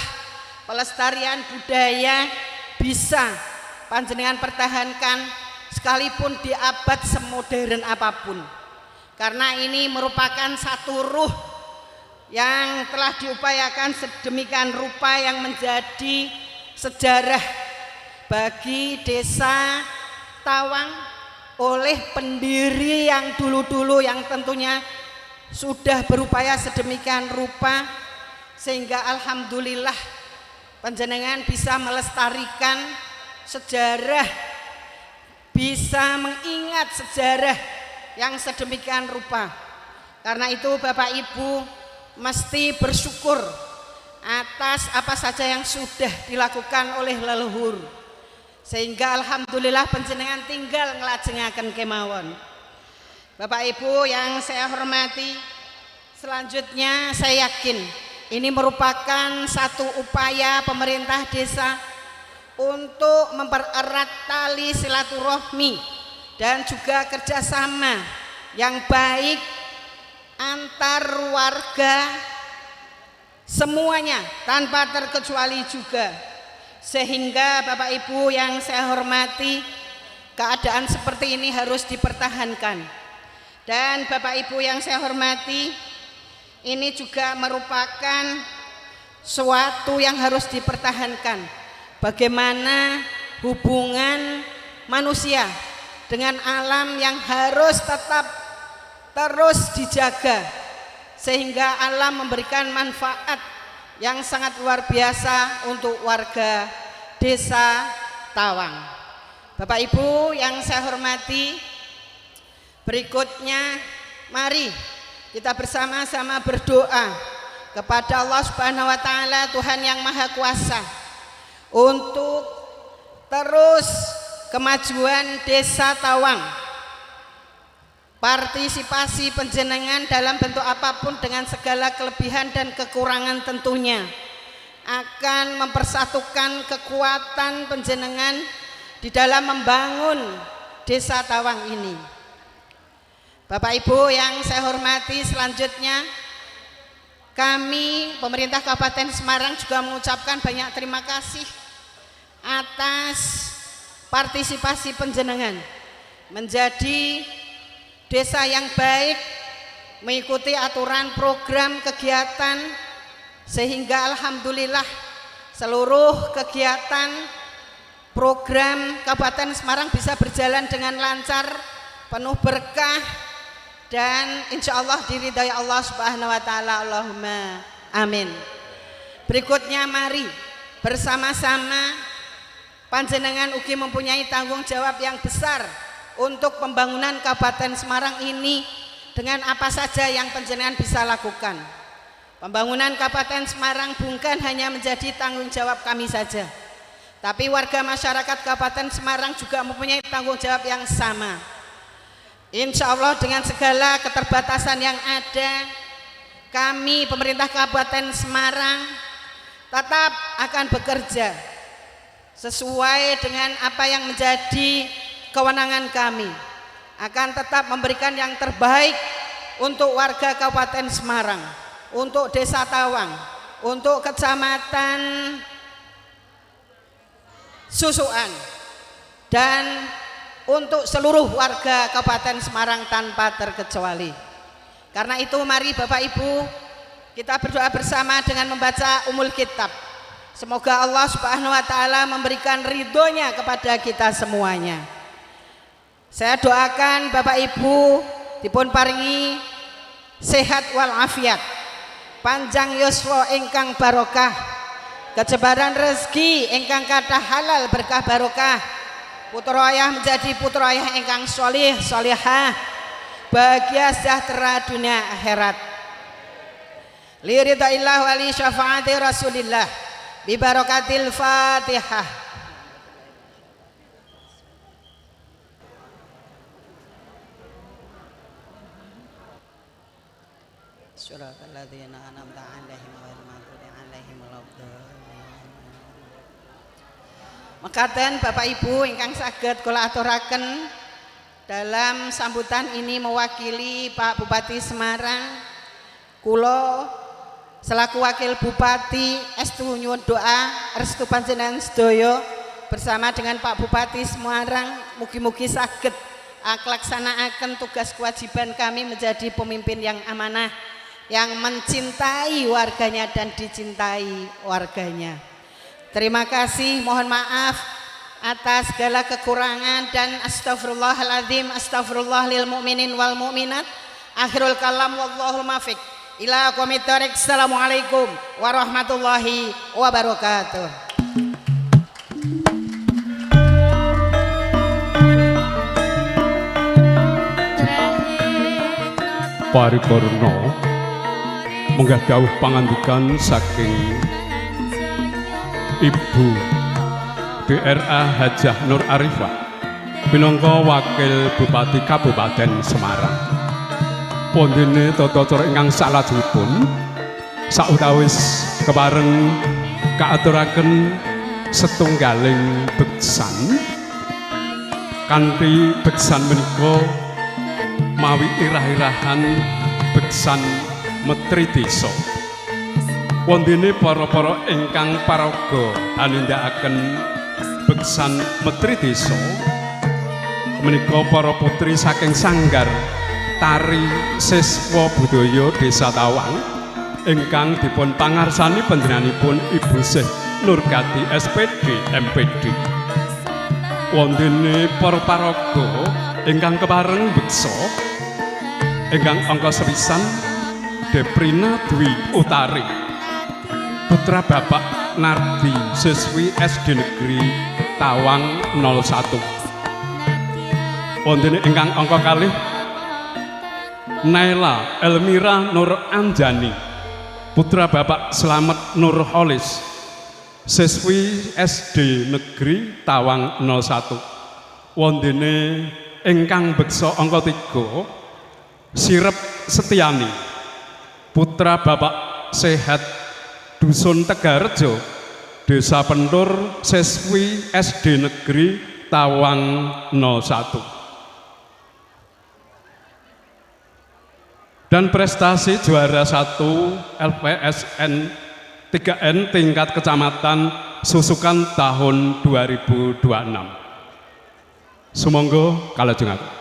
pelestarian budaya bisa panjenengan pertahankan sekalipun di abad semodern apapun. Karena ini merupakan satu ruh yang telah diupayakan sedemikian rupa yang menjadi sejarah bagi desa Tawang oleh pendiri yang dulu-dulu yang tentunya sudah berupaya sedemikian rupa, sehingga alhamdulillah panjenengan bisa melestarikan sejarah, bisa mengingat sejarah yang sedemikian rupa. Karena itu Bapak Ibu mesti bersyukur atas apa saja yang sudah dilakukan oleh leluhur, sehingga alhamdulillah panjenengan tinggal ngelajengaken kemawon. Bapak Ibu yang saya hormati, selanjutnya saya yakin ini merupakan satu upaya pemerintah desa untuk mempererat tali silaturahmi dan juga kerjasama yang baik antar warga semuanya tanpa terkecuali juga, sehingga Bapak Ibu yang saya hormati, keadaan seperti ini harus dipertahankan. Dan Bapak Ibu yang saya hormati, ini juga merupakan suatu yang harus dipertahankan, bagaimana hubungan manusia dengan alam yang harus tetap terus dijaga, sehingga alam memberikan manfaat yang sangat luar biasa untuk warga desa Tawang. Bapak Ibu yang saya hormati, berikutnya mari kita bersama-sama berdoa kepada Allah Subhanahu wa taala, Tuhan yang Maha Kuasa, untuk terus kemajuan desa Tawang, partisipasi panjenengan dalam bentuk apapun dengan segala kelebihan dan kekurangan tentunya akan mempersatukan kekuatan panjenengan di dalam membangun desa Tawang ini. Bapak Ibu yang saya hormati, selanjutnya kami pemerintah Kabupaten Semarang juga mengucapkan banyak terima kasih atas partisipasi panjenengan menjadi desa yang baik, mengikuti aturan program kegiatan, sehingga alhamdulillah seluruh kegiatan program Kabupaten Semarang bisa berjalan dengan lancar, penuh berkah, dan insya Allah diridhai Allah Subhanahu wa Ta'ala. Allahumma amin. Berikutnya mari bersama-sama, panjenengan ugi mempunyai tanggung jawab yang besar untuk pembangunan Kabupaten Semarang ini. Dengan apa saja yang panjenengan bisa lakukan. Pembangunan Kabupaten Semarang bukan hanya menjadi tanggung jawab kami saja, tapi warga masyarakat Kabupaten Semarang juga mempunyai tanggung jawab yang sama. Insya Allah dengan segala keterbatasan yang ada, kami pemerintah Kabupaten Semarang tetap akan bekerja sesuai dengan apa yang menjadi kewenangan kami, akan tetap memberikan yang terbaik untuk warga Kabupaten Semarang, untuk Desa Tawang, untuk Kecamatan Susuan, dan untuk seluruh warga Kabupaten Semarang tanpa terkecuali. Karena itu mari Bapak Ibu kita berdoa bersama dengan membaca Ummul Kitab. Semoga Allah Subhanahu wa Ta'ala memberikan ridhonya kepada kita semuanya. Saya doakan Bapak Ibu dipun paringi sehat wal afiat, panjang yuswa ingkang barokah, kejebaran rezeki ingkang kathah halal berkah barokah, putra ayah menjadi putra ayah ingkang sholih sholihah, bahagia sejahtera dunia akhirat. Li ridhaillah wa li syafaati Rasulillah bi barakatil Fatihah. Suratul ladzina an'amta 'alaihim ghairil maghdubi 'alaihim waladdallin. Mekaten Bapak Ibu ingkang saged kula aturaken dalam sambutan ini mewakili Pak Bupati Semarang, kula selaku wakil Bupati estu nyuwun doa restu panjenengan sedaya bersama dengan Pak Bupati Semarang, mugi-mugi saged aklaksanaaken tugas kewajiban kami menjadi pemimpin yang amanah, yang mencintai warganya dan dicintai warganya. Terima kasih, mohon maaf atas segala kekurangan dan astagfirullahaladzim, astagfirullah lil mu'minin wal mu'minat. Akhirul kalam wallahul muwaffiq ila aqwamit thoriq. Assalamualaikum warahmatullahi wabarakatuh. Paripurna munggah dawuh pangandikan saking Ibu DRA Hajah Nur Arifah minangka Wakil Bupati Kabupaten Semarang. Pondene tata cara ingkang salajengipun sautawis kepareng kaaturaken setunggaling beksan, kanthi beksan menika mawi irah-irahan beksan Metri Desa. Wondene para-para ingkang paraga anindakaken beksan Metri Desa menika para putri saking sanggar tari siswa budaya Desa Tawang ingkang dipun pangarsani panjenenganipun Ibu Syekh Nurgati SPD MPD. Wondene para paraga ingkang kepareng beksa ingkang angka sepisan Deprina Dwi Utari, putra Bapak Nardi, siswi SD Negeri Tawang 01. Wondene ingkang angka kalih Naila Elmira Nur Anjani, putra Bapak Slamet Nur Holis, siswi SD Negeri Tawang 01. Wondene ingkang beksa angka 3 Sirep Setiani, putra Bapak Sehat Dusun Tegarjo, Desa Pentur, siswi SD Negeri Tawang 01. Dan prestasi juara 1 LPSN 3N tingkat kecamatan Susukan tahun 2026. Sumangga kalajengaken.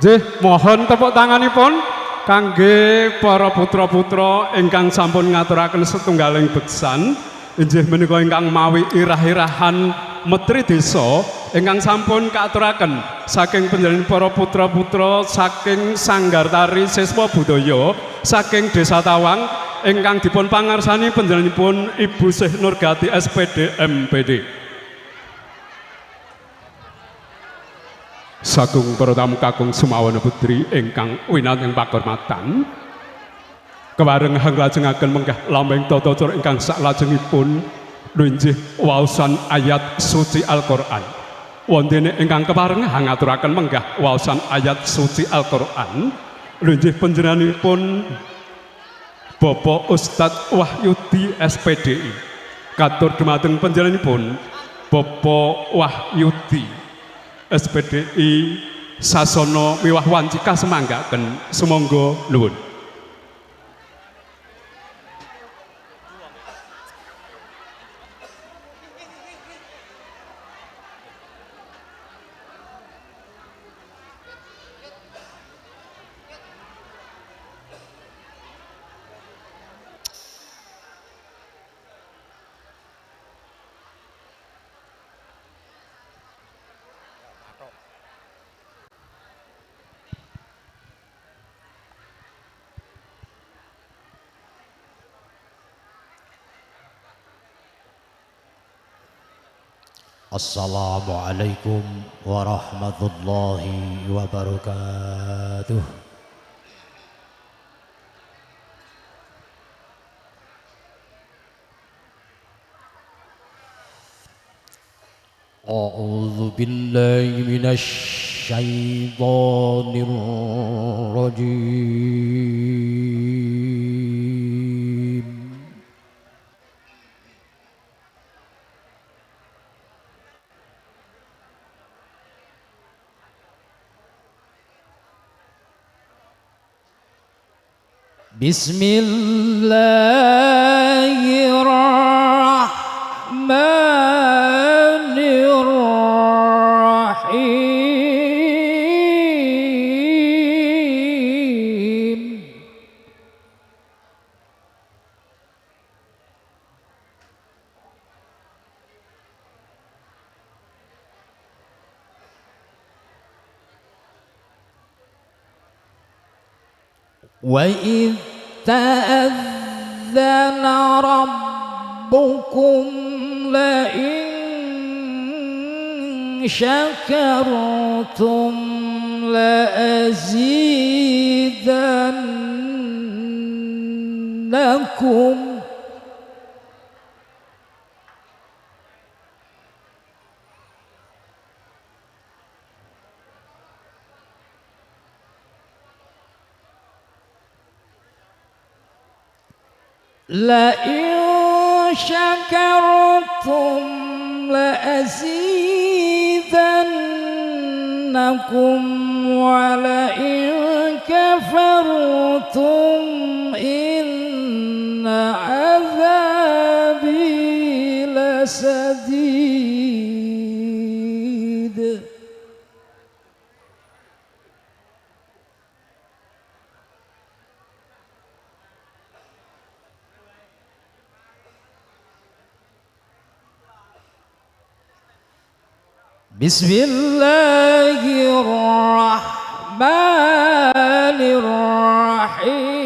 Nggih, mohon tepuk tanganipun kangge para putra-putra ingkang sampun ngaturaken setunggaling beksan inggih menika ingkang mawi irah-irahan Menteri Desa ingkang sampun kaaturaken saking panjenengan para putra-putra saking Sanggar Tari Siswa Budaya saking Desa Tawang ingkang dipun pangarsani panjenenganipun Ibu Syekh Nurgati SPD MPD. Sagung para tamu kakung Sumawana Putri ingkang winanting pakurmatan kewareng hanglajengaken menggah lambeng tata cara ingkang saklajengipun nunjih waosan ayat suci Al-Qur'an. Wondene ingkang kepareng ngaturaken menggah waosan ayat suci Al-Qur'an nunjih panjenenganipun Bapak Ustadz Wahyudi SPDI. Katur dumateng panjenenganipun Bapak Wahyudi SPDI Sasono miwah wancika semanggaken sumangga nuwun. Assalamualaikum warahmatullahi wabarakatuh. A'udzu billahi minasy syaithanir rajim. Bismillahirrahmanirrahim. Wa idh تأذن ربكم لئن شكرتم لأزيدنكم لئن شكرتم لأزيدنكم ولئن كفرتم إن عذابي لشديد. Bismillahirrahmanirrahim.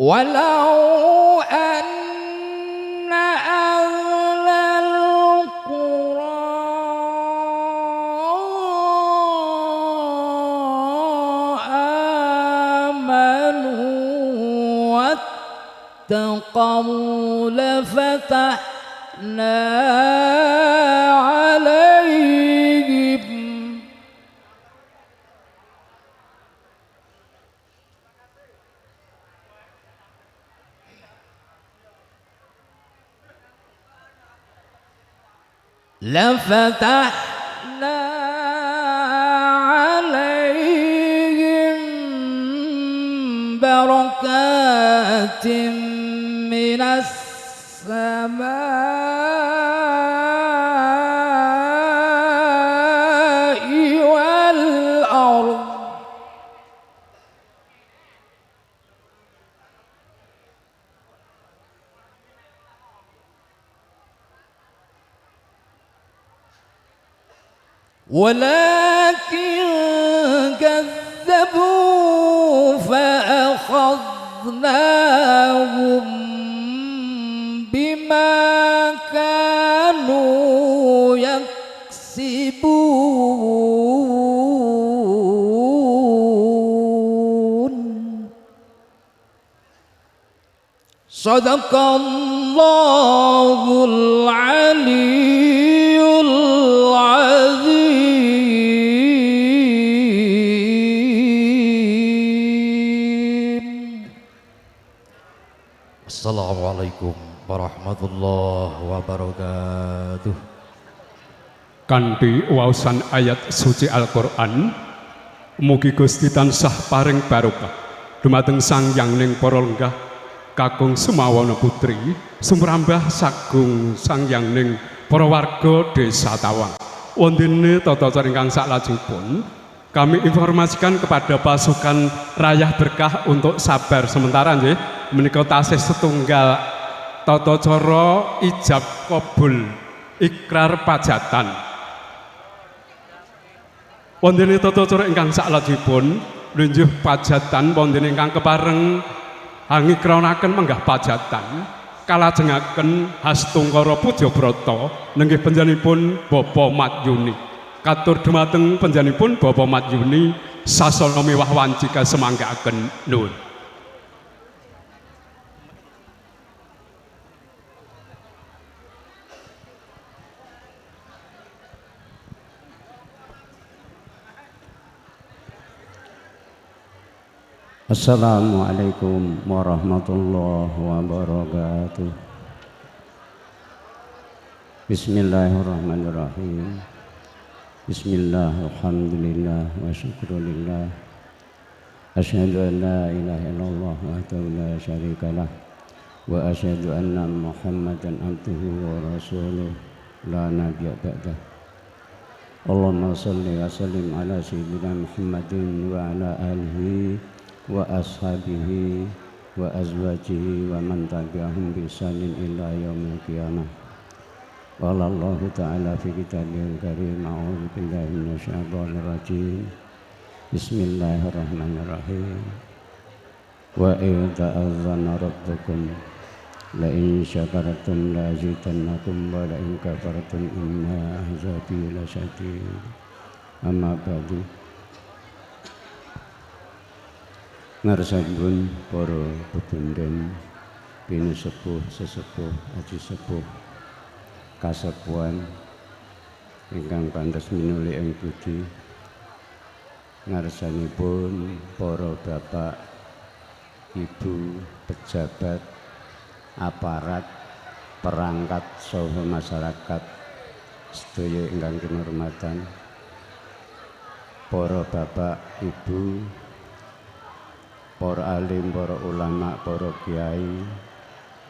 Walau anna ahlal qura amanu wattaqaw lafatahna alaihim لفتحنا عليهم بركات من السماء والأرض ولكن كذبوا فأخذناهم بما كانوا يكسبون صدق الله العلي العظيم. Assalamualaikum warahmatullahi wabarakatuh. Kanthi waosan ayat suci Al-Qur'an, mugi Gusti tansah paring barokah dumateng Sang Hyang ning para lenggah kakung Semawana Putri sumrambah sagung Sang Hyang ning para warga Desa Tawang. Wondene tata cara ingkang saklajengipun kami informasikan kepada pasukan Rayah Berkah untuk sabar sementara nggih menika tasih setunggal tata cara ijab kabul ikrar pajatan. Wondene tata cara ingkang saklajengipun nunjuh pajatan wonten ingkang kepareng hangikranaken menggah pajatan kalajengaken Hastungkara Pujabrata nenggih panjenenganipun Bapa Madyuni. Katur dumateng panjenenganipun Bapa Madyuni sasana miwah wanci kasemanggaaken nuwun. Assalamualaikum warahmatullahi wabarakatuh. Bismillahirrahmanirrahim. Bismillah, alhamdulillah, wa syukurillah. Asyhadu an la ilaha illallah wahdahu la syarikalah wa asyhadu anna Muhammadan abduhu wa rasuluh la nabiyya ba'dah. Allahumma shalli wa sallim ala sayyidina Muhammadin wa ala alihi wa ashabihi wa azwajihi wa man tabi'ahum bi ihsanin ila yaumil qiyamah. Qala Allah ta'ala fi kitabihil karim a'udzu billahi minasyaitonir rajim. Bismillahirrahmanirrahim. Wa idza ta'azzana rabbukum la in syakartum la azidannakum wa la in kafartum inna azabi lasyadid. Amma ba'du. Ngarsapun para bebunden bini sepuh sesepuh aji sepuh kasepuhan ingkang pantes minuli ing budi, ngarsanipun para bapak ibu pejabat aparat perangkat saha masyarakat sedaya ingkang kinurmatan, para bapak ibu, para alim, para ulama, para kiai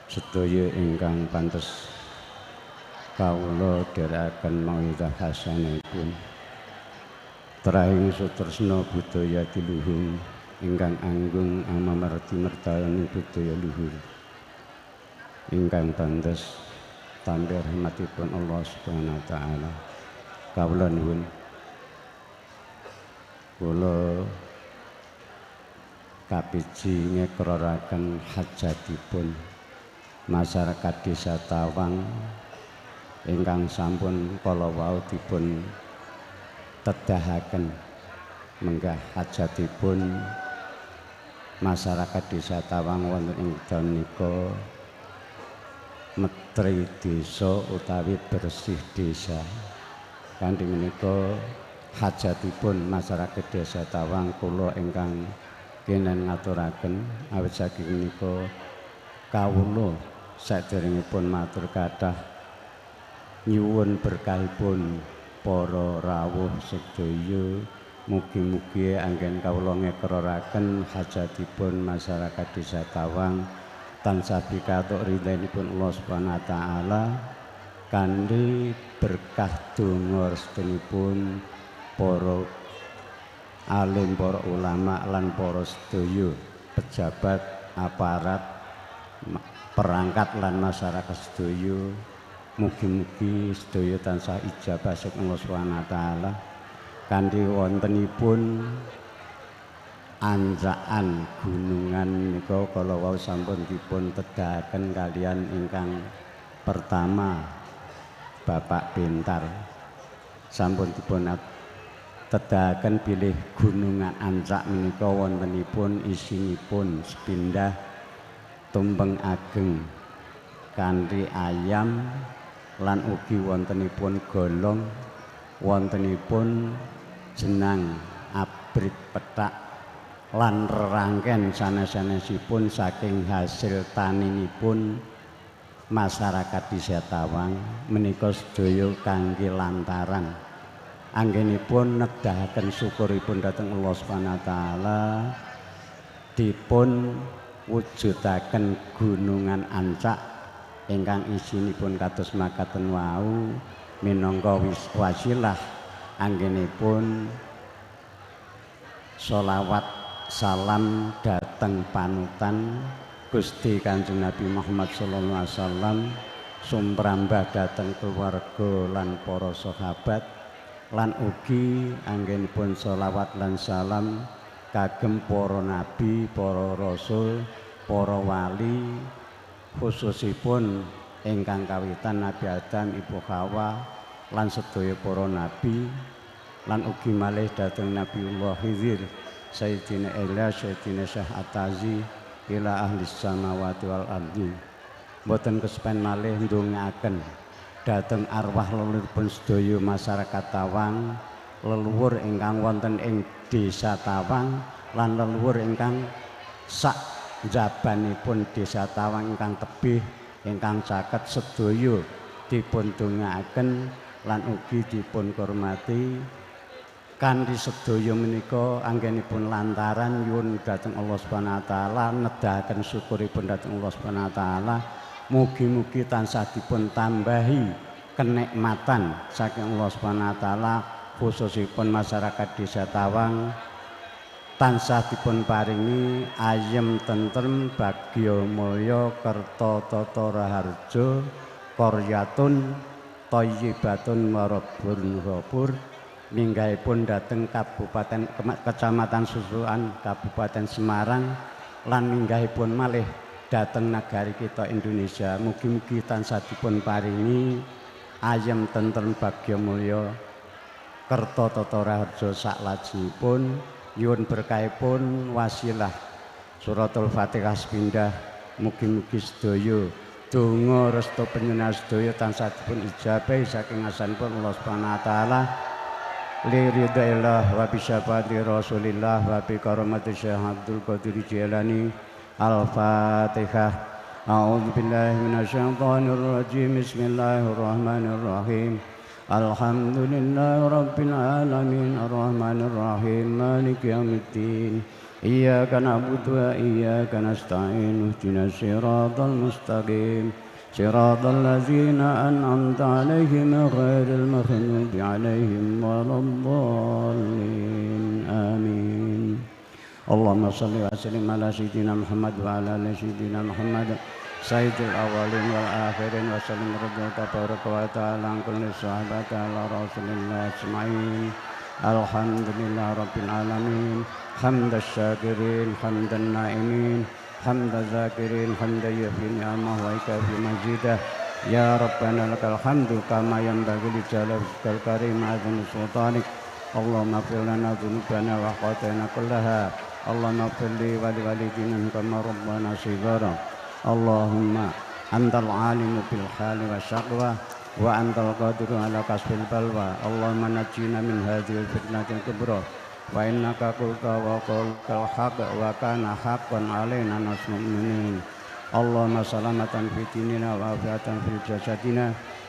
sedaya ingkang pantes kawula dherekaken mauidhah hasanahipun. Trahing sutresna budaya tiluhung ingkang anggung amamarti mertaning budaya luhur ingkang pantes tambah rahmatipun Allah Subhanahu wa taala. Kawula nuwun kula kapiji ngekraraken hajatipun masyarakat Desa Tawang ingkang sampun kala wau dipun tedahaken menggah hajatipun masyarakat Desa Tawang wonten ing danika metri desa utawi bersih desa. Kanthi menika hajatipun masyarakat Desa Tawang kula ingkang kenen ngaturaken awit saking menika kawula saderengipun matur kathah nyuwun berkahipun para rawuh sedaya. Mugi-mugi anggen kawula ngekraraken hajatipun masyarakat Desa Tawang tansah pikatuk ridhanipun Allah Subhanahu wa taala kanthi berkah donga restunipun para alim, para ulama lan para sedaya pejabat aparat perangkat lan masyarakat sedaya. Mugi-mugi sedaya tansah ijabah saking Allah Subhanahu wa taala kanthi wontenipun anjakan gunungan menika kala wau sampun dipun tedahaken kalian ingkang pertama Bapak Bentar sampun dipun tedahaken bilih gunungan Ancak menika wontenipun isinipun sepindah tumpeng ageng kanthi ayam lan ugi wontenipun golong, wontenipun jenang abrit petak lan rerangken sanes-sanesipun saking hasil taninipun masyarakat Desa Tawang menika sedaya kangge lantaran anggenipun nedahaken syukuripun dhateng Allah Subhanahu wa taala dipun wujudaken gunungan Ancak ingkang isinipun kados makaten wau minangka wasilah anggenipun sholawat salam dhateng panutan Gusti Kanjeng Nabi Muhammad sallallahu alaihi wasallam sumrambah dhateng keluarga lan para sahabat lan ugi anggenipun sholawat lan salam kagem para nabi, para rasul, para wali khususipun ingkang kawitan Nabi Adam, Ibu Hawa lan sedaya para nabi lan ugi malih dhateng Nabiullah Khidir, Sayyidina Ilyas, Sayyidina Syekh At-Tazi ila ahli samawati wal ardi. Mboten kesupen malih ndongaaken dhateng arwah leluhuripun sedaya masyarakat Tawang, leluhur ingkang wonten ing Desa Tawang lan leluhur ingkang sak jabanipun Desa Tawang ingkang tebih ingkang caket sedaya dipun dongaaken lan ugi dipun hormati kanthi sedaya menika anggenipun lantaran nyuwun dhateng Allah Subhanahu wa taala nedahaken syukuripun dhateng Allah Subhanahu wa taala mugi-mugi tansah dipun tambahi kenikmatan saking Allah Subhanahu wa taala khususipun masyarakat Desa Tawang tansah dipun paringi ayem tentrem bagya mulya kerta tata raharja qaryatun thayyibatun marabun ghafur minggahipun dhateng Kabupaten Kecamatan Susukan Kabupaten Semarang lan minggahipun malih dhateng negari kita Indonesia. Mugi-mugi tansah dipun paringi ayem tentrem bagya mulya kerta tata raharja saklajengipun nyuwun berkahipun wasilah suratul Fatihah sepindah mugi-mugi sedaya donga restu penyunan sedaya tansah dipun ijabahi saking ngasanipun Allah Subhanahu wa taala li ridhaillah wa bi syafaati Rasulillah wa bi karamati Syekh Abdul Qadir Jilani. Al-Fatihah. A'udzu billahi minasyaitonir rajim. Bismillahirrahmanirrahim. Alhamdulillahi rabbil alamin arrahmanir rahim maliki yaumiddin. Iyyaka na'budu wa iyyaka nasta'in ihdinas siratal mustaqim siratal ladzina an'amta 'alaihim ghairil maghdubi 'alaihim waladdallin. Amin. Allahumma shalli wa sallim ala sayyidina Muhammad wa ala ali sayyidina Muhammad sayyidil awwalin wal akhirin wa sallim tabaraka wa ta'ala an kulli sahabati ala rasulillah ajma'in. Alhamdulillah rabbil alamin hamdas syakirin hamdan na'imin hamdaz zakirin hamdan yafi ni'amah wa ikafi majidah ya rabbana lakal hamdu kama yanbaghi li jalalil karim azim sultanik. Allahumma fir lana dzunubana wa khatana kullaha Allahumma firli wa li walidina kama rabbana shighara. Allahumma antal alimu bil hali wa syaqwa wa antal qadiru ala kasbil balwa. Allahumma najjina min hadhil fitnatil kubra wa innaka qulta wa qultal haqq wa kana haqqan alaina nasrul mu'minin. Allahumma salamatan fi dinina wa afiatan fi jasadina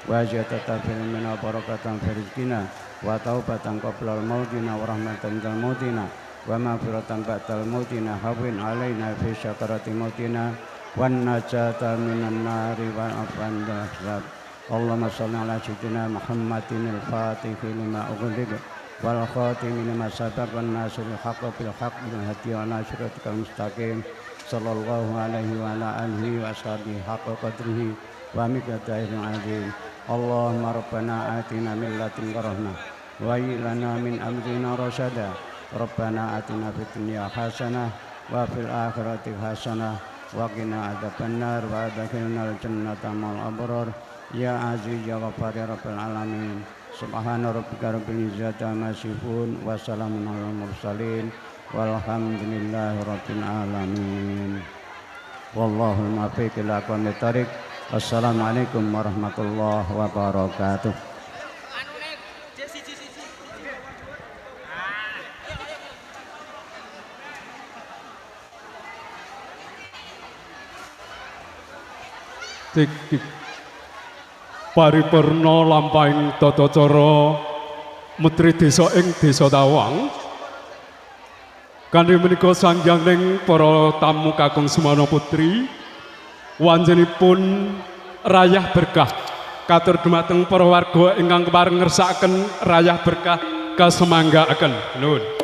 wa ziyadatan fil ilmi wa barakatan fil rizqina wa taubatan qabla al-mautina wa rahmatan indal mautina wa maghfiratan ba'dal mautina hawwin alaina fi syakarati mautina wan najata minan nari wal afwan bil hisab. Allahumma shalli ala sayyidina Muhammadin al-Fatih lima ughliqa wal khatim lima sabaq wan nasiril haqq bil haqq bil hadi ala siratal mustaqim sallallahu alaihi wa ala alihi wa sahbihi haqqa qadrihi wa miqdaril azim. Allahumma rabbana atina min ladunka rahmah wa hayyi lana min amrina rasyada. Rabbana atina fid dunya hasanah wa fil akhirati hasanah wa qina adzabannar wa adkhilnal jannata ma'al abrar ya aziz ya ghaffar ya rabbal alamin. Subhana rabbika rabbil izzati amma yasifun wa salamun alal mursalin walhamdulillahi rabbil alamin. Wallahu muwaffiq ila aqwamit thoriq. Assalamualaikum warahmatullahi wabarakatuh. Tik tik paripurna lampahing tata cara Menteri Desa ing Desa Tawang kanthi menika sangjaning para tamu kakung Semana Putri wanjenipun rayah berkah katur dumateng para warga ingkang kepareng ngersakaken rayah berkah kasemanggaaken nuwun.